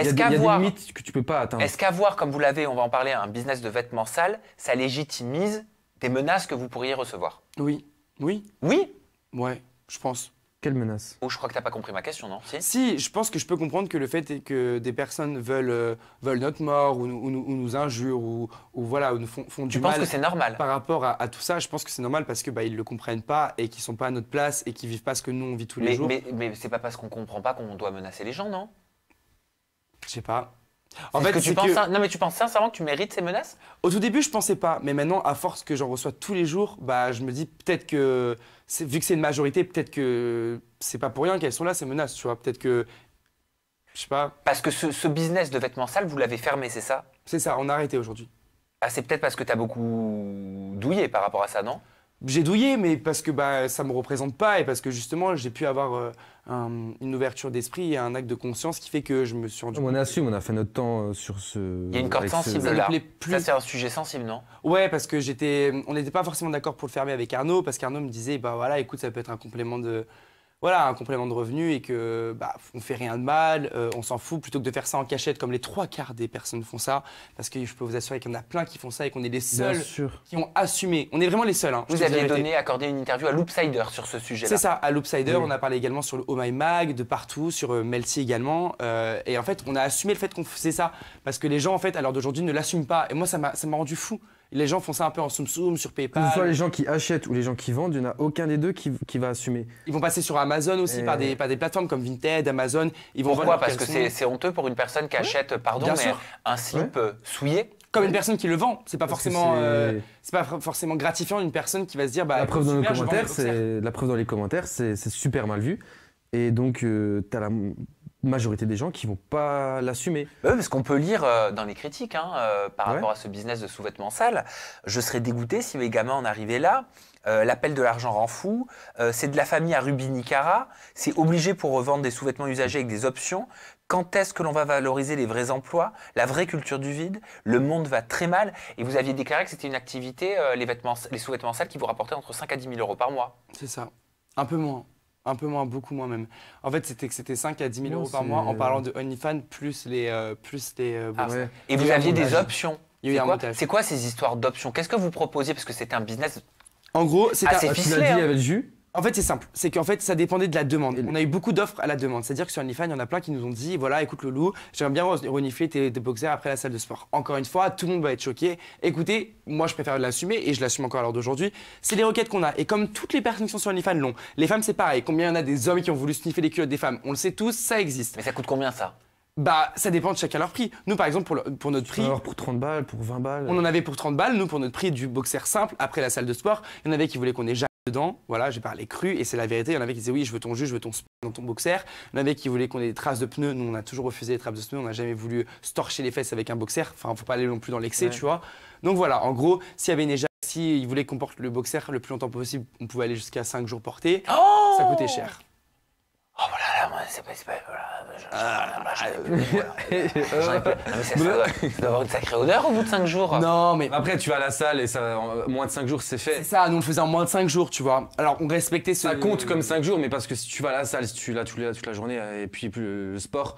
Il y a des limites que tu peux pas atteindre. Est-ce qu'avoir, comme vous l'avez, on va en parler, un business de vêtements sales, ça légitimise des menaces que vous pourriez recevoir? Oui, oui, Oui? ouais, je pense. Quelle menace? Ou je crois que tu n'as pas compris ma question, non? Si? Si, je pense que je peux comprendre que le fait est que des personnes veulent notre mort ou nous injurent ou voilà, ou nous font du Tu penses mal que c'est normal? par rapport à tout ça, je pense que c'est normal parce que ils le comprennent pas et qu'ils sont pas à notre place et qu'ils vivent pas ce que nous on vit tous les jours. Mais c'est pas parce qu'on comprend pas qu'on doit menacer les gens, non? Je sais pas. En fait, non, mais tu penses sincèrement que tu mérites ces menaces? Au tout début, je pensais pas, mais maintenant, à force que j'en reçois tous les jours, je me dis peut-être que, vu que c'est une majorité, peut-être que c'est pas pour rien qu'elles sont là, ces menaces, tu vois. Peut-être que, je sais pas, Parce que ce business de vêtements sales, vous l'avez fermé, c'est ça? c'est ça, on a arrêté aujourd'hui. Ah, c'est peut-être parce que tu as beaucoup douillé par rapport à ça, non? J'ai douillé, mais parce que ça me représente pas et parce que justement, j'ai pu avoir une ouverture d'esprit et un acte de conscience qui fait que je me suis rendu On assume, on a fait notre temps sur ce. Il y a une corde avec ce- sensible Ça me là. plaît plus. Ça, c'est un sujet sensible, non? Ouais, parce que on n'était pas forcément d'accord pour le fermer avec Arnaud, parce qu'Arnaud me disait, bah voilà, écoute, ça peut être un complément de revenu et que on fait rien de mal, on s'en fout, plutôt que de faire ça en cachette comme les 3/4 des personnes font ça, parce que je peux vous assurer qu'il y en a plein qui font ça et qu'on est les Bien seuls sûr. qui ont assumé. On est vraiment les seuls. Hein, je Vous te dis la aviez vérité. accordé une interview à Loopsider sur ce sujet-là. C'est ça, à Loopsider, Oui. on a parlé également sur le Oh My Mag, de partout, sur Melty également. Et en fait, on a assumé le fait qu'on faisait ça. Parce que les gens, en fait, à l'heure d'aujourd'hui, ne l'assument pas. Et moi, ça m'a rendu fou. Les gens font ça un peu en soum-soum, sur Que PayPal. ce soit les gens qui achètent ou les gens qui vendent, il n'y en a aucun des deux qui va assumer. Ils vont passer sur Amazon aussi, Et- par des plateformes comme Vinted, Amazon. Ils vont Pourquoi? vendre Parce leurs que caleçons. c'est honteux pour une personne qui achète, pardon, Bien mais sûr. un slip souillé. Comme une personne qui le vend. C'est pas Parce que forcément, c'est- c'est pas forcément gratifiant une personne qui va se dire, La preuve dans les super, je vends mes commentaires, boxers. c'est super mal vu. Et donc, majorité des gens qui vont pas l'assumer. Ouais, parce qu'on peut lire dans les critiques par Ouais. rapport à ce business de sous-vêtements sales. Je serais dégoûté si mes gamins en arrivaient là. L'appel de l'argent rend fou. C'est de la famille à Rubinicara. C'est obligé pour revendre des sous-vêtements usagés avec des options. Quand est-ce que l'on va valoriser les vrais emplois, la vraie culture du vide? Le monde va très mal. Et vous aviez déclaré que c'était une activité, les sous-vêtements sales, qui vous rapportaient entre 5 à 10 000 euros par mois. C'est ça. Un peu moins. Un peu moins, beaucoup moins même. En fait, c'était 5 à 10 000 Non, euros par c'est- mois en parlant de OnlyFans plus les Ah, boxers. ouais. Et Il y vous a eu un aviez des montage. options. Il y a eu C'est un quoi- montage. C'est quoi ces histoires d'options? Qu'est-ce que vous proposiez? Parce que c'était un business. En gros, c'était Ah, c'est Ah, tu ficelé, l'as dit, hein. il y avait le jus. En fait, c'est simple. C'est qu'en fait, ça dépendait de la demande. On a eu beaucoup d'offres à la demande. C'est-à-dire que sur OnlyFans, il y en a plein qui nous ont dit voilà, écoute, Loulou, j'aimerais bien renifler tes boxers après la salle de sport. Encore une fois, tout le monde va être choqué. Écoutez, moi, je préfère l'assumer et je l'assume encore à l'heure d'aujourd'hui. C'est les requêtes qu'on a. Et comme toutes les personnes qui sont sur OnlyFans l'ont, les femmes, c'est pareil. Combien il y en a des hommes qui ont voulu sniffer les culottes des femmes? On le sait tous, ça existe. Mais ça coûte combien ça? Bah, ça dépend de chacun leur prix. Nous, par exemple, pour notre prix. Alors pour 30 balles, pour 20 balles. On en avait pour 30 balles, nous pour notre prix du boxer simple après la salle de sport. Il y en avait qui voulaient qu'on ait jamais dedans, voilà, j'ai parlé cru et c'est la vérité. Il y en avait qui disaient oui, je veux ton jus, je veux ton sport dans ton boxer. Il y en avait qui voulaient qu'on ait des traces de pneus, nous on a toujours refusé les traces de pneus, on n'a jamais voulu se torcher les fesses avec un boxer, enfin faut pas aller non plus dans l'excès, Ouais. tu vois. Donc voilà, en gros, s'il y avait une éjac, si ils voulaient qu'on porte le boxer le plus longtemps possible, on pouvait aller jusqu'à 5 jours portés, Oh ça coûtait cher. Oh voilà, moi, c'est pas. Voilà, j'en ai plus, voilà. J'en ai plus. Non, mais ça doit avoir une sacrée odeur au bout de 5 jours. Non mais Après, tu vas à la salle et ça, en moins de 5 jours, c'est fait. c'est ça, nous on le faisait en moins de 5 jours, tu vois. Alors on respectait ce... Ça compte comme 5 jours, mais parce que si tu vas à la salle, si tu es là toute la journée et puis le sport,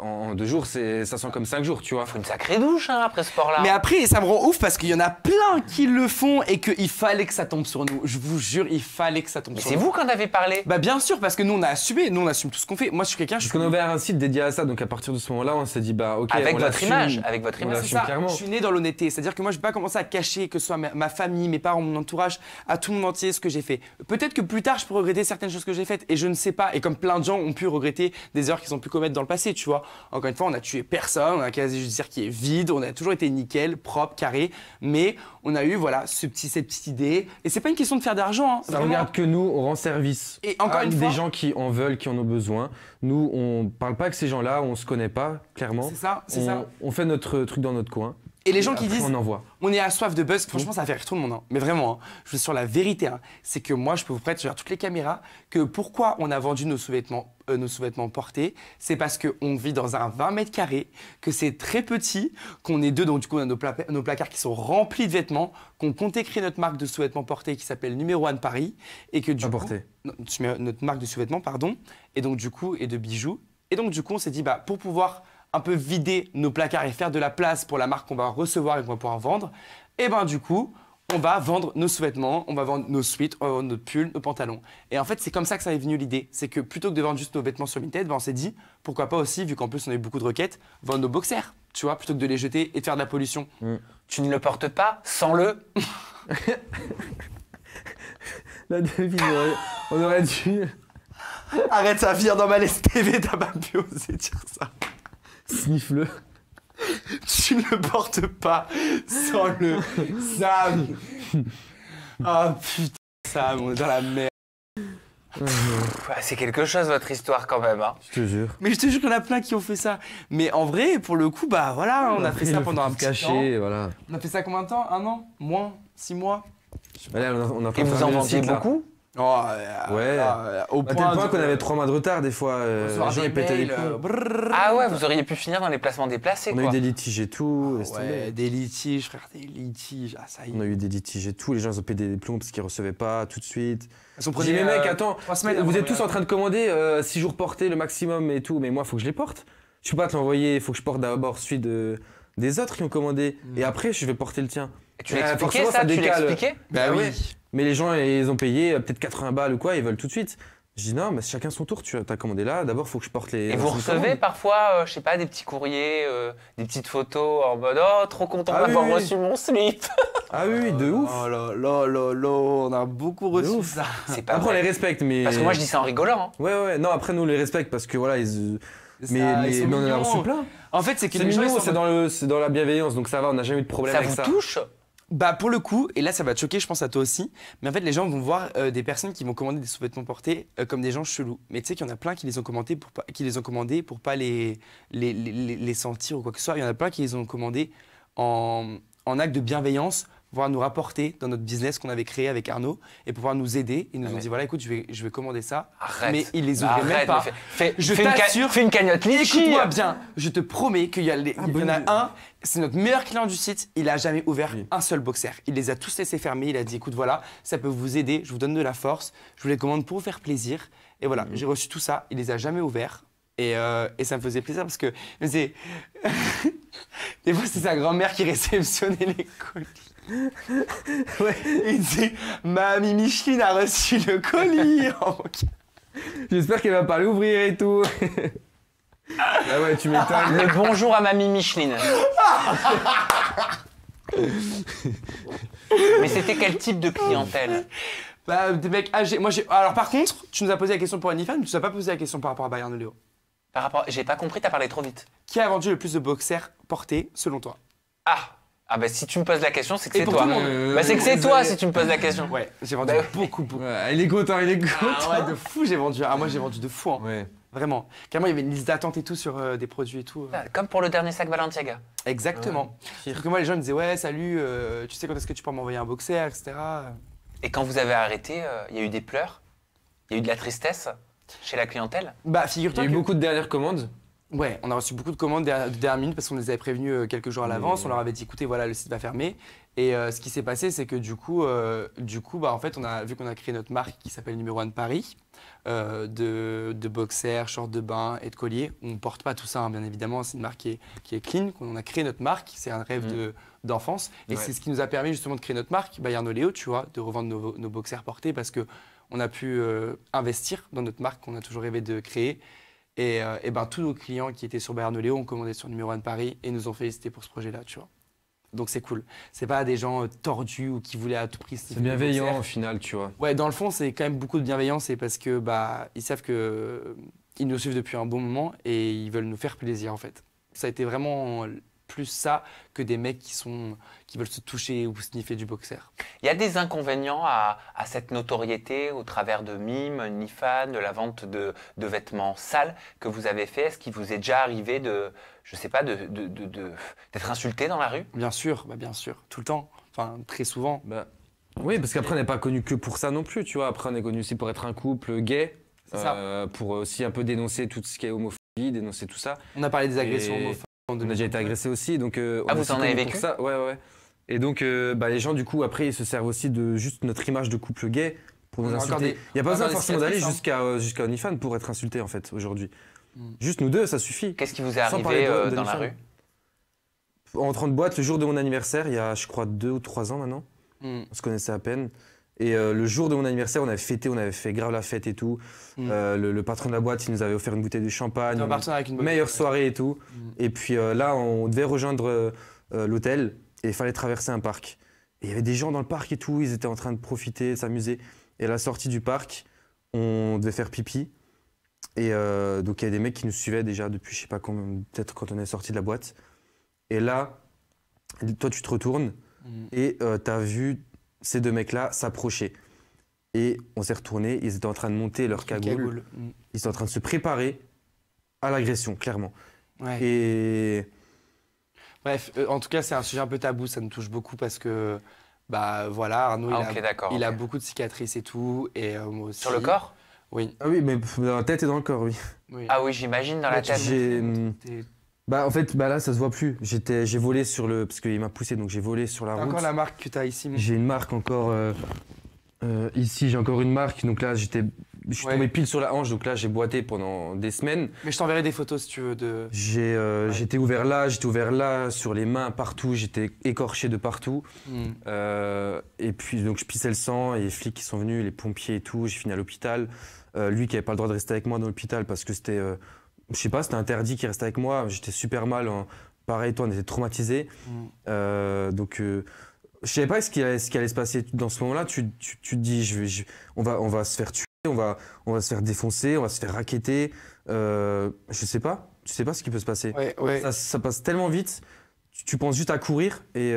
en 2 jours, ça sent comme 5 jours, tu vois. Faut une sacrée douche après ce sport-là. Mais après, ça me rend ouf parce qu'il y en a plein qui le font et qu'il fallait que ça tombe sur nous. Je vous jure, il fallait que ça tombe Mais sur c'est nous. vous qui en avez parlé. Bah bien sûr, parce que nous on a assumé, nous on assume tout ce qu'on fait. Moi je suis quelqu'un, je Parce suis... qu'on a ouvert un site dédié à ça, donc à partir de ce moment-là, on s'est dit, bah ok, Avec on votre l'assume. image. Avec votre On image. C'est l'assume ça, clairement. je suis né dans l'honnêteté. C'est-à-dire que moi je vais pas commencer à cacher que ce soit ma famille, mes parents, mon entourage, à tout le monde entier ce que j'ai fait. Peut-être que plus tard je peux regretter certaines choses que j'ai faites et je ne sais pas. Et comme plein de gens ont pu regretter des erreurs qu'ils ont pu commettre dans le passé, tu vois. Encore une fois, on a tué personne, on a un casier judiciaire qui est vide, on a toujours été nickel, propre, carré, mais on a eu voilà cette petite idée. Et c'est pas une question de faire d'argent. Hein, Ça vraiment. regarde que nous, on rend service Et encore à une des fois- gens qui en veulent, qui en ont besoin. Nous, on parle pas avec ces gens-là, on se connaît pas, clairement. C'est ça, c'est on, ça. on fait notre truc dans notre coin. Et les gens qui Après, disent on envoie. on est à soif de buzz, franchement ça va faire rire tout le monde, hein. Mais vraiment, hein. Je suis sur la vérité, hein. C'est que moi je peux vous prêter sur toutes les caméras que pourquoi on a vendu nos sous-vêtements portés, c'est parce qu'on vit dans un 20 mètres carrés, que c'est très petit, qu'on est deux, donc du coup on a nos placards qui sont remplis de vêtements, qu'on comptait créer notre marque de sous-vêtements portés qui s'appelle Numéro 1 de Paris, et que du Pas coup, porté. notre marque de sous-vêtements, pardon, et donc du coup, et de bijoux, et donc du coup on s'est dit bah pour pouvoir un peu vider nos placards et faire de la place pour la marque qu'on va recevoir et qu'on va pouvoir vendre, et ben du coup, on va vendre nos sous-vêtements, on va vendre nos sweats, on va vendre nos pulls, nos pantalons. Et en fait, c'est comme ça que ça est venu l'idée. C'est que plutôt que de vendre juste nos vêtements sur Vinted, ben on s'est dit, pourquoi pas aussi, vu qu'en plus on a eu beaucoup de requêtes, vendre nos boxers, tu vois, plutôt que de les jeter et de faire de la pollution. Tu ne le portes pas sans le. La devise, on aurait dû Arrête, ça vient dans ma liste TV, t'as pas pu oser dire ça. sniffer. Tu ne le portes pas sans le Sam. Ah putain, Sam, on est dans la merde. Ouais, c'est quelque chose votre histoire quand même. Hein. Je te jure. Mais je te jure qu'il y en a plein qui ont fait ça. Mais en vrai, pour le coup, bah voilà, on a fait ça pendant un petit temps. caché, voilà. On a fait ça combien de temps? 1 an? Moins? 6 mois? Allez, on a Et vous en vendiez beaucoup? Oh, Ouais. au À tel point qu'on avait 3 mois de retard des fois. Les gens ils pétaient les plombs. Ah ouais, vous auriez pu finir dans les placements déplacés On a eu quoi. des litiges et tout. laisse Ouais, tomber. des litiges, frère, des litiges. Ah, ça y On a est. eu des litiges et tout. Les gens ils ont pété des plombs parce qu'ils recevaient pas tout de suite. Ils sont Je dis, mais mec, attends, 3 semaines vous avant êtes le tous en train de commander 6 jours portés le maximum et tout, mais moi, il faut que je les porte. Je peux pas te l'envoyer, il faut que je porte d'abord celui des autres qui ont commandé, et après, je vais porter le tien. Et tu l'expliquais forcément, ça, ça tu décale. l'expliquais? Bah oui. Mais les gens, ils ont payé peut-être 80 balles ou quoi, ils veulent tout de suite. Je dis non, mais chacun son tour, tu as commandé là, d'abord, il faut que je porte les. Et vous anciennes recevez commandes. parfois, je sais pas, des petits courriers, des petites photos en mode oh trop content Ah oui, d'avoir oui. reçu mon slip. Ah oui, de ouf. Oh là là là là, on a beaucoup reçu ouf. ça. C'est pas Après, on vrai. les respecte, mais. Parce que moi je dis ça en rigolant. Hein. Ouais, non, après, nous, on les respecte parce que voilà, ils. Ça, Mais ils sont on en a mignons. reçu plein. En fait, c'est que C'est les gens, ils mignon, sont- c'est dans la bienveillance, donc ça va, on n'a jamais eu de problème Ça avec vous ça. touche? Bah pour le coup, et là ça va te choquer, je pense à toi aussi, mais en fait les gens vont voir des personnes qui vont commander des sous-vêtements portés comme des gens chelous. Mais tu sais qu'il y en a plein qui les ont commandés pour pas les sentir ou quoi que ce soit. Il y en a plein qui les ont commandés en acte de bienveillance, pouvoir nous rapporter dans notre business qu'on avait créé avec Arnaud et pouvoir nous aider. Ils nous ont dit voilà écoute je vais commander ça. Arrête. Mais ils les ouvraient même pas. Je t'assure. Fais une cagnotte Litchi. Écoute-moi bien, je te promets qu'il y en a un, c'est notre meilleur client du site, il a jamais ouvert un seul boxer. Il les a tous laissés fermer, il a dit écoute voilà, ça peut vous aider, je vous donne de la force, je vous les commande pour vous faire plaisir. Et voilà, j'ai reçu tout ça, il les a jamais ouverts. Et ça me faisait plaisir parce que des fois c'est sa grand-mère qui réceptionnait les colis. Ouais. Il disait Mamie Micheline a reçu le colis. J'espère qu'elle va pas l'ouvrir et tout. Ah ouais, tu m'étonnes. Le bonjour à Mamie Micheline. Mais c'était quel type de clientèle? Bah, des mecs âgés. Alors par contre, tu nous as posé la question pour OnlyFans, mais tu nous as pas posé la question par rapport à Bayern de Léo. J'ai pas compris, t'as parlé trop vite. Qui a vendu le plus de boxers portés selon toi? Ah bah si tu me poses la question, c'est que c'est pour toi. tout le monde. Bah c'est que c'est toi si tu me poses la question. Ouais, j'ai vendu beaucoup. Ouais, il est content, il est content. Ah ouais, de fou, j'ai vendu. Ah moi j'ai vendu de fou. Hein. Ouais. Vraiment. Carrément, il y avait une liste d'attente et tout sur des produits et tout. Comme pour le dernier sac Balenciaga. Exactement. Parce que moi les gens me disaient ouais salut, tu sais quand est-ce que tu peux m'envoyer un boxer, etc. Et quand vous avez arrêté, il y a eu des pleurs, il y a eu de la tristesse chez la clientèle. Bah Il figure-toi y a eu que... beaucoup de dernières commandes. Ouais, on a reçu beaucoup de commandes de dernière minute parce qu'on les avait prévenus quelques jours à l'avance. On leur avait dit écoutez voilà le site va fermer. Et ce qui s'est passé c'est que du coup bah, en fait vu qu'on a créé notre marque qui s'appelle Numéro 1 de Paris de boxers, shorts de bain et de colliers. On ne porte pas tout ça hein, bien évidemment, c'est une marque qui est clean. On a créé notre marque, c'est un rêve d'enfance et c'est ce qui nous a permis justement de créer notre marque Bayern de Léo, tu vois, de revendre nos boxers portés parce que on a pu investir dans notre marque qu'on a toujours rêvé de créer. Et ben, tous nos clients qui étaient sur Bayern de Léo ont commandé sur Numéro 1 de Paris et nous ont félicité pour ce projet-là, tu vois. Donc c'est cool. C'est pas des gens tordus ou qui voulaient à tout prix. C'est bienveillant au final, tu vois. Ouais, dans le fond, c'est quand même beaucoup de bienveillance et parce que bah ils savent que ils nous suivent depuis un bon moment et ils veulent nous faire plaisir en fait. Ça a été vraiment plus ça que des mecs qui veulent se toucher ou sniffer du boxer. Il y a des inconvénients à cette notoriété au travers de mimes, OnlyFans, de la vente de vêtements sales que vous avez fait. Est-ce qu'il vous est déjà arrivé d'être insulté dans la rue? Bien sûr, tout le temps, enfin très souvent. Bah, oui, parce qu'après on n'est pas connu que pour ça non plus, tu vois. Après on est connu aussi pour être un couple gay, pour aussi un peu dénoncer tout ce qui est homophobie, dénoncer tout ça. On a parlé des agressions homophobes. On a déjà été agressé aussi, donc vous en avez vécu ça. Ouais. Et donc bah, les gens du coup après ils se servent aussi de juste notre image de couple gay pour nous insulter. Il n'y a pas besoin forcément d'aller jusqu'à OnlyFans pour être insulté en fait aujourd'hui. Juste nous deux, ça suffit. Qu'est-ce qui vous est arrivé dans la rue? En rentrant de boîte, le jour de mon anniversaire, il y a je crois 2 ou 3 ans maintenant, on se connaissait à peine. Et le jour de mon anniversaire, on avait fêté, on avait fait grave la fête et tout. Le patron de la boîte, il nous avait offert une bouteille de champagne, une meilleure soirée et tout. Et puis là, on devait rejoindre l'hôtel et il fallait traverser un parc. Et il y avait des gens dans le parc et tout, ils étaient en train de profiter, de s'amuser. Et à la sortie du parc, on devait faire pipi. Et donc il y avait des mecs qui nous suivaient déjà depuis, je sais pas combien, peut-être quand on est sorti de la boîte. Et là, toi tu te retournes et t'as vu ces deux mecs-là s'approcher. Et on s'est retourné, ils étaient en train de monter leur cagoule. Ils étaient en train de se préparer à l'agression, clairement. Ouais. Et... Bref, en tout cas, c'est un sujet un peu tabou, ça nous touche beaucoup parce que, bah voilà, Arnaud, il a beaucoup de cicatrices et tout. Et moi aussi. Sur le corps? Oui. Ah oui, mais dans la tête et dans le corps, oui. Ah oui, j'imagine dans la tête. Bah en fait, bah là, ça se voit plus. J'ai volé sur le... Parce qu'il m'a poussé, donc j'ai volé sur la route. Encore la marque que tu as ici. J'ai une marque encore... ici, j'ai encore une marque. Donc là, je suis tombé pile sur la hanche. Donc là, j'ai boité pendant des semaines. Mais je t'enverrai des photos si tu veux de... J'étais ouvert là, sur les mains, partout. J'étais écorché de partout. Et puis, donc, je pissais le sang. Et les flics qui sont venus, les pompiers et tout. J'ai fini à l'hôpital. Lui qui n'avait pas le droit de rester avec moi dans l'hôpital parce que c'était... je sais pas, c'était interdit qu'il reste avec moi. J'étais super mal. Pareil, toi, on était traumatisés. Donc, je savais pas ce qui allait se passer dans ce moment-là. Tu te dis, on va se faire tuer, on va se faire défoncer, on va se faire racketter. Je sais pas. Tu sais pas ce qui peut se passer. Ouais. Ça passe tellement vite. tu penses juste à courir et.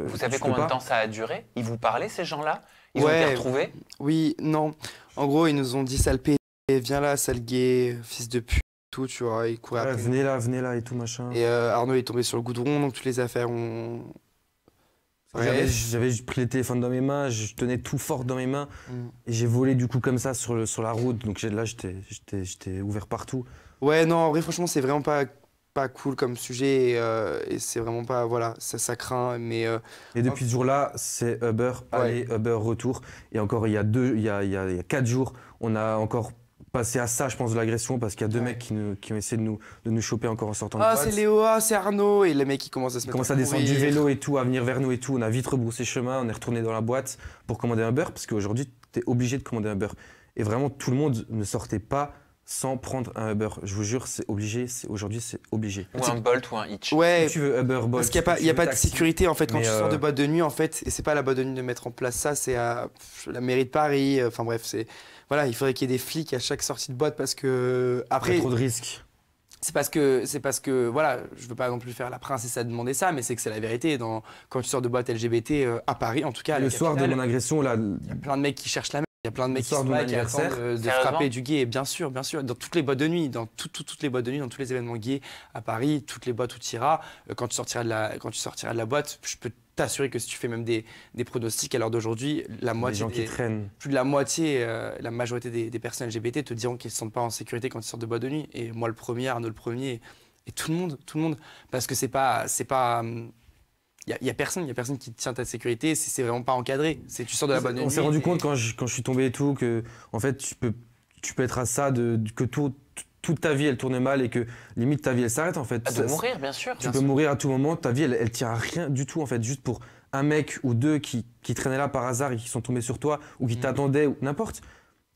Vous savez tu peux combien de pas. temps ça a duré? Ils vous parlaient, ces gens-là? Ils ont Ouais. été retrouvés? Oui, non. En gros, ils nous ont dit sale P, viens là, sale gay, fils de pute, tout, tu vois. Ils couraient Ouais, après. venez là et tout machin. Et Arnaud est tombé sur le goudron, donc toutes les affaires ont. J'avais pris le téléphone dans mes mains, je tenais tout fort dans mes mains Mm. et j'ai volé du coup comme ça sur la route. Donc là, j'étais ouvert partout. Ouais, non, en vrai, franchement, c'est vraiment pas cool comme sujet et c'est vraiment pas. Voilà, ça craint, mais. Et depuis ce jour-là, c'est Uber, aller, Uber, retour. Et encore, il y a 4 jours, on a encore passé à ça, je pense, de l'agression parce qu'il y a deux Ouais. mecs qui ont essayé de nous choper encore en sortant Ah, de c'est boîte. Léo, ah, c'est Arnaud, et les mecs, ils commencent à se Ils mettre commencent à descendre du courir. vélo et tout, à venir vers nous et tout. On a vite rebroussé chemin, on est retourné dans la boîte pour commander un Uber parce qu'aujourd'hui, tu es obligé de commander un Uber. Et vraiment, tout le monde ne sortait pas sans prendre un Uber. Je vous jure, c'est obligé. Aujourd'hui, c'est obligé. Ou un Bolt ou un Hitch? Ouais, Si tu veux Uber, Bolt, parce qu'il n'y a, si y a tu pas veux de taxi. sécurité en fait quand Mais, tu sors de boîte de nuit en fait, et c'est pas la boîte de nuit de mettre en place ça, c'est à la mairie de Paris. Enfin bref, voilà, il faudrait qu'il y ait des flics à chaque sortie de boîte parce que Il y a après trop de risques. c'est parce que voilà, je veux pas non plus faire la princesse à demander ça, mais c'est que c'est la vérité. Quand tu sors de boîte LGBT à Paris, en tout cas, à Le la soir de capitale, mon agression, là, il y a plein de mecs qui cherchent la meuf. Il y a plein de mecs qui soir sont de là, mon qui attendent anniversaire. de Sérieusement frapper du gay. Et bien sûr, dans toutes les boîtes de nuit, dans toutes les boîtes de nuit, dans tous les événements gays à Paris, toutes les boîtes où tu iras, quand tu sortiras de la boîte, je peux t'assurer que si tu fais même des pronostics à l'heure d'aujourd'hui, la des moitié gens qui traînent. plus de la moitié, la majorité des personnes LGBT te diront qu'ils ne se sentent pas en sécurité quand ils sortent de boîte de nuit. Et moi le premier, Arnaud le premier, et tout le monde, parce que c'est pas, il y a personne qui tient ta sécurité, c'est vraiment pas encadré. Tu sors de la boîte de nuit. On s'est rendu et- compte quand je suis tombé et tout que en fait tu peux être à ça que toute ta vie elle tourne mal et que limite ta vie elle s'arrête en fait. Ah, de mourir, bien sûr. Tu peux mourir à tout moment, ta vie elle tient à rien du tout en fait, juste pour un mec ou deux qui traînaient là par hasard et qui sont tombés sur toi ou qui t'attendaient ou n'importe.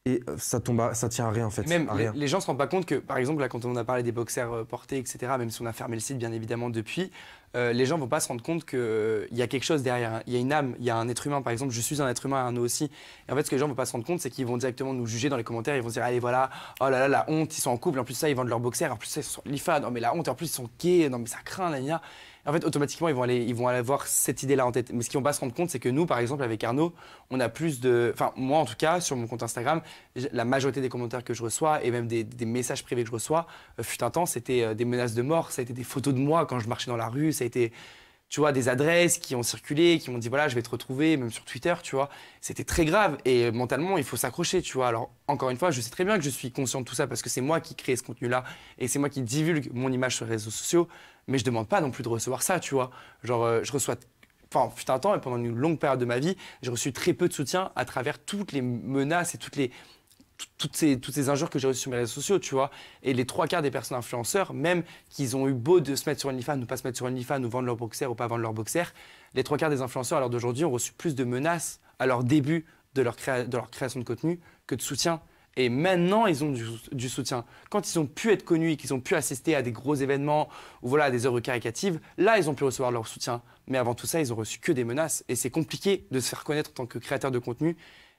Et ça tient à rien en fait. Même à rien. les gens se rendent pas compte que, par exemple, là, quand on a parlé des boxers portés, etc., même si on a fermé le site, bien évidemment, depuis, les gens vont pas se rendre compte qu'il y a quelque chose derrière. Il y a une âme, il y a un être humain. Par exemple, je suis un être humain, Arnaud aussi. Et en fait, ce que les gens vont pas se rendre compte, c'est qu'ils vont directement nous juger dans les commentaires. Ils vont se dire, allez, voilà, oh là là, la honte, ils sont en couple. En plus, ça, ils vendent leurs boxers. En plus, ça, ils sont sur l'IFA. Non, mais la honte, en plus, ils sont gays. Non, mais ça craint, là, gna. Et en fait, automatiquement, ils vont aller avoir cette idée-là en tête. Mais ce qu'ils vont pas se rendre compte, c'est que nous, par exemple, avec Arnaud, on a plus de. Enfin, moi, en tout cas, sur mon compte Instagram, la majorité des commentaires que je reçois et même des messages privés que je reçois, fut un temps, c'était des menaces de mort. Ça a été des photos de moi quand je marchais dans la rue. Ça a été, tu vois, des adresses qui ont circulé, qui m'ont dit, voilà, je vais te retrouver, même sur Twitter, tu vois. C'était très grave. Et mentalement, il faut s'accrocher, tu vois. Alors, encore une fois, je sais très bien que je suis conscient de tout ça parce que c'est moi qui crée ce contenu-là et c'est moi qui divulgue mon image sur les réseaux sociaux. Mais je demande pas non plus de recevoir ça, tu vois. Genre, je reçois. Enfin, fut un temps, et pendant une longue période de ma vie, j'ai reçu très peu de soutien à travers toutes les menaces et toutes ces injures que j'ai reçues sur mes réseaux sociaux, tu vois. Et les 3 quarts des personnes influenceurs, même qu'ils ont eu beau de se mettre sur OnlyFans ou pas se mettre sur OnlyFans ou vendre leur boxer ou pas vendre leur boxer, les 3 quarts des influenceurs à l'heure d'aujourd'hui ont reçu plus de menaces à leur début de leur création de contenu que de soutien. Et maintenant, ils ont du soutien. Quand ils ont pu être connus et qu'ils ont pu assister à des gros événements ou voilà, à des œuvres caricatives, là, ils ont pu recevoir leur soutien. Mais avant tout ça, ils ont reçu que des menaces. Et c'est compliqué de se faire connaître en tant que créateur de contenu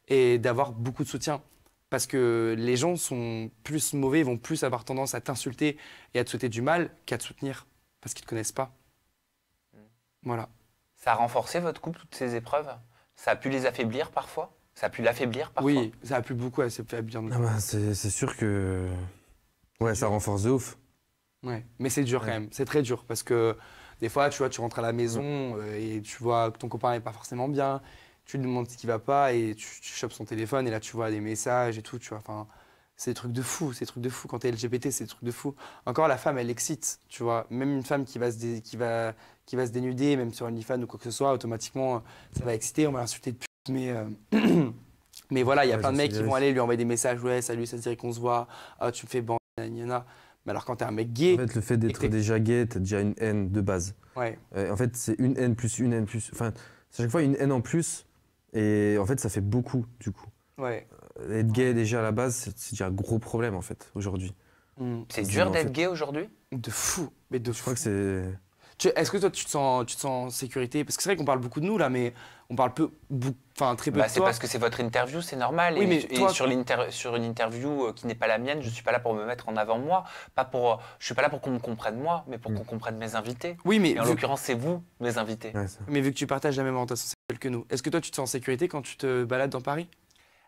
et d'avoir beaucoup de soutien. Parce que les gens sont plus mauvais, ils vont plus avoir tendance à t'insulter et à te souhaiter du mal qu'à te soutenir. Parce qu'ils ne te connaissent pas. Voilà. Ça a renforcé votre couple, toutes ces épreuves? Ça a pu les affaiblir parfois? Ça a pu l'affaiblir parfois? Oui, ça a plu beaucoup à s'affaiblir. Ah bah, c'est sûr que ouais, ça renforce de ouf. Ouais, mais c'est dur Ouais. quand même, c'est très dur parce que des fois, tu vois, tu rentres à la maison et tu vois que ton copain n'est pas forcément bien, tu lui demandes ce qui va pas et tu chopes son téléphone et là tu vois des messages et tout, tu vois, enfin, c'est des trucs de fou, c'est des trucs de fou. Quand t'es LGBT, c'est des trucs de fou. Encore la femme, elle excite, tu vois, même une femme qui va se dénuder, même sur OnlyFans ou quoi que ce soit, automatiquement, ça va exciter, on va l'insulter de pute, mais... Mais voilà, il y a Ouais, plein de ça, mecs c'est qui vont vrai. aller lui envoyer des messages, ouais, salut, ça se dirait qu'on se voit, ah, tu me fais ban, gna. Mais alors quand t'es un mec gay, En fait, le fait d'être t'es- déjà gay, t'as déjà une haine de base. ouais, En fait, c'est une haine plus une haine plus. Enfin, c'est à chaque fois une haine en plus. Et en fait, ça fait beaucoup, du coup. ouais. Être gay, déjà, à la base, c'est déjà un gros problème, en fait, aujourd'hui. Mm. C'est C'est dur en d'être fait- gay aujourd'hui? De fou, mais de Je fou. crois que c'est. Est-ce que toi, tu te sens en sécurité? Parce que c'est vrai qu'on parle beaucoup de nous, là, mais on parle très peu de C'est toi. parce que c'est votre interview, c'est normal. Oui, mais et toi- sur une interview qui n'est pas la mienne, je ne suis pas là pour me mettre en avant moi. Je suis pas là pour qu'on me comprenne moi, mais pour qu'on comprenne mes invités. Oui, mais Et en l'occurrence, c'est vous, mes invités. Ouais, ça. vu que tu partages la même orientation sexuelle que nous, est-ce que toi, tu te sens en sécurité quand tu te balades dans Paris?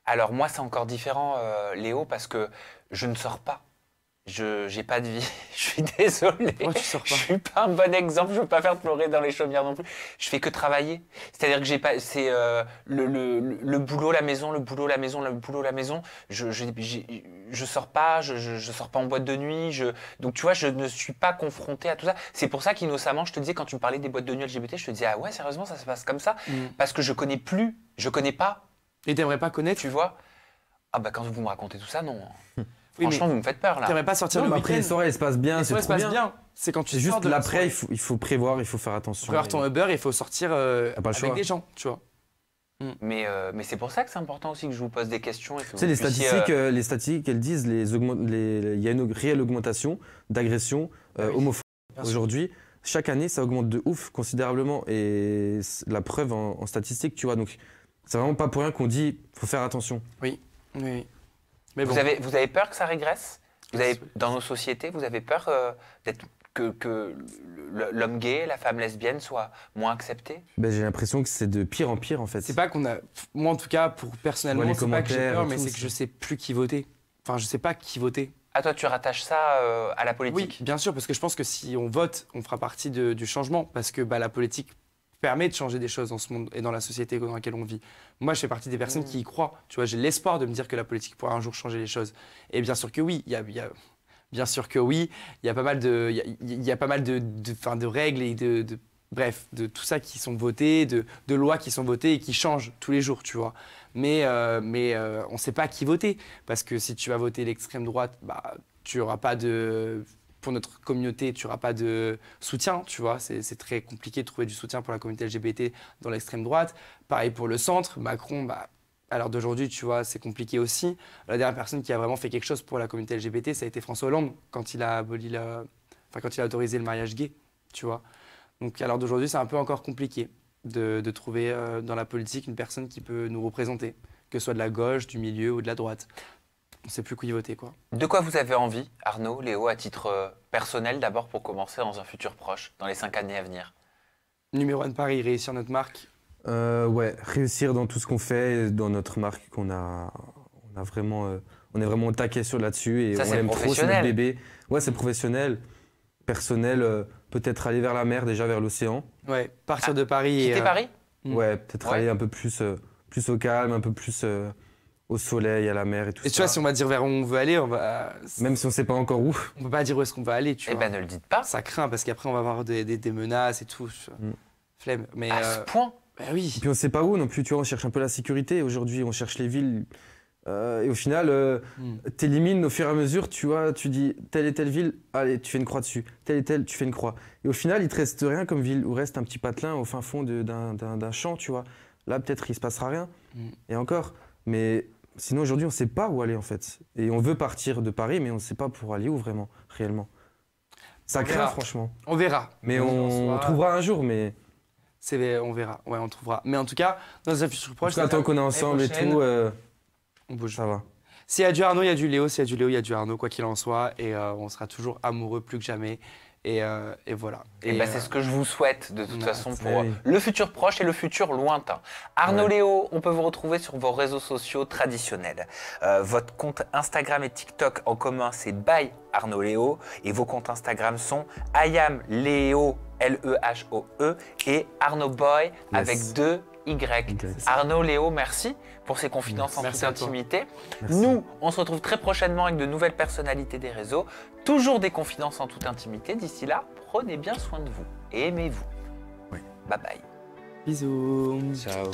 Alors moi, c'est encore différent, Léo, parce que je ne sors pas. Je n'ai pas de vie. Je suis désolé. Pourquoi tu sors Je pas? suis pas un bon exemple. Je veux pas faire pleurer dans les chaumières non plus. Je fais que travailler. C'est-à-dire que j'ai pas. C'est le boulot, la maison, le boulot, la maison, le boulot, la maison. Je sors pas. Je sors pas en boîte de nuit. Donc tu vois, je ne suis pas confronté à tout ça. C'est pour ça qu'innocemment, je te disais quand tu me parlais des boîtes de nuit LGBT, je te disais ah ouais, sérieusement, ça se passe comme ça. Parce que je connais plus. Je connais pas. Et t'aimerais pas connaître? Tu vois. Ah bah quand vous me racontez tout ça, non. Oui, Franchement, vous me faites peur là. T'aimerais pas sortir Non, le mais après, les week-end? soirées, elles se passent bien, Les c'est soirées se trop passent bien. bien. C'est quand tu C'est sors juste de la l'après, soirée. il faut prévoir, il faut faire attention. Pour avoir ton Uber, il faut sortir pas le avec choix. des gens, tu vois. Mais c'est pour ça que c'est important aussi que je vous pose des questions. Et que Tu sais, vous puissiez, les statistiques, elles disent il y a une réelle augmentation d'agressions homophobes. Bien sûr. Aujourd'hui, chaque année, ça augmente de ouf, considérablement. Et la preuve en statistiques, tu vois. Donc, c'est vraiment pas pour rien qu'on dit faut faire attention. Oui. Mais bon. vous avez peur que ça régresse dans nos sociétés, vous avez peur que l'homme gay, la femme lesbienne soient moins acceptés? Ben, j'ai l'impression que c'est de pire en pire, en fait. C'est pas qu'on a. Moi, en tout cas, personnellement, les c'est pas que j'ai commentaires peur, et mais tout, c'est que je sais plus qui voter. Enfin, je sais pas qui voter. Ah, toi, tu rattaches ça à la Oui, politique? bien sûr, parce que je pense que si on vote, on fera partie du changement, parce que la politique permet de changer des choses dans ce monde et dans la société dans laquelle on vit. Moi, je fais partie des personnes qui y croient. Tu vois, j'ai l'espoir de me dire que la politique pourra un jour changer les choses. Et bien sûr que oui, bien sûr que oui, il y a pas mal de règles et bref, de tout ça qui sont votées, de lois qui sont votées et qui changent tous les jours, tu vois. Mais on ne sait pas qui voter, parce que si tu vas voter l'extrême droite, tu n'auras pas de... Pour notre communauté, tu n'auras pas de soutien, tu vois. C'est très compliqué de trouver du soutien pour la communauté LGBT dans l'extrême droite. Pareil pour le centre. Macron, à l'heure d'aujourd'hui, tu vois, c'est compliqué aussi. La dernière personne qui a vraiment fait quelque chose pour la communauté LGBT, ça a été François Hollande, quand il a quand il a autorisé le mariage gay, tu vois. Donc à l'heure d'aujourd'hui, c'est un peu encore compliqué de trouver dans la politique une personne qui peut nous représenter, que ce soit de la gauche, du milieu ou de la droite. On ne sait plus qui voter, quoi. De quoi vous avez envie, Arnaud, Léo, à titre personnel, d'abord pour commencer dans un futur proche, dans les 5 années à venir? Numéro 1 de Paris, réussir notre marque. Ouais, réussir dans tout ce qu'on fait, dans notre marque on est vraiment au taquet sur là-dessus et Ça, on c'est aime trop, c'est notre professionnel. bébé. Ouais, c'est professionnel, personnel, peut-être aller vers la mer, déjà vers l'océan. Ouais, partir de Paris. Quitter Paris? Ouais, peut-être Ouais. aller un peu plus au calme, un peu plus au soleil, à la mer et tout Et ça. tu vois, si on va dire vers où on veut aller, Même si on sait pas encore où. on peut pas dire où est-ce qu'on va aller, tu Eh vois. ben, ne le dites pas. Ça craint parce qu'après on va avoir des menaces et tout. Flemme. Mais À ce point? oui. Et puis on sait pas où non plus, tu vois, on cherche un peu la sécurité. Aujourd'hui, on cherche les villes. Et au final, t'élimines au fur et à mesure, tu vois, tu dis telle et telle ville, allez, tu fais une croix dessus. Telle et telle, tu fais une croix. Et au final, il te reste rien comme ville, où reste un petit patelin au fin fond d'un champ, tu vois. Là, peut-être, il se passera rien. Et encore. Mais sinon, aujourd'hui, on sait pas où aller, en fait. Et on veut partir de Paris, mais on sait pas pour aller où, vraiment, réellement. Ça On craint, verra. franchement. On verra. Mais En on soi, trouvera un jour, mais... on verra. Ouais, on trouvera. Mais en tout cas, dans un futur proche, Tant qu'on est ensemble et prochaine, tout, on bouge. ça va. S'il y a du Arnaud, il y a du Léo. S'il y a du Léo, il y a du Arnaud, quoi qu'il en soit. Et on sera toujours amoureux plus que jamais. Et voilà. Et c'est ce que je vous souhaite de toute ouais, façon c'est pour oui. le futur proche et le futur lointain. Arnaud Ouais. Léo, on peut vous retrouver sur vos réseaux sociaux traditionnels. Votre compte Instagram et TikTok en commun, c'est by Arnaud Léo. Et vos comptes Instagram sont IamLeo, L-E-H-O-E, et Arnaud Boy avec 2 Y. Arnaud Léo, merci pour ces confidences en toute Merci à toi. intimité. Merci. Nous, on se retrouve très prochainement avec de nouvelles personnalités des réseaux. Toujours des confidences en toute intimité. D'ici là, prenez bien soin de vous et aimez-vous. Oui. Bye bye. Bisous. Ciao.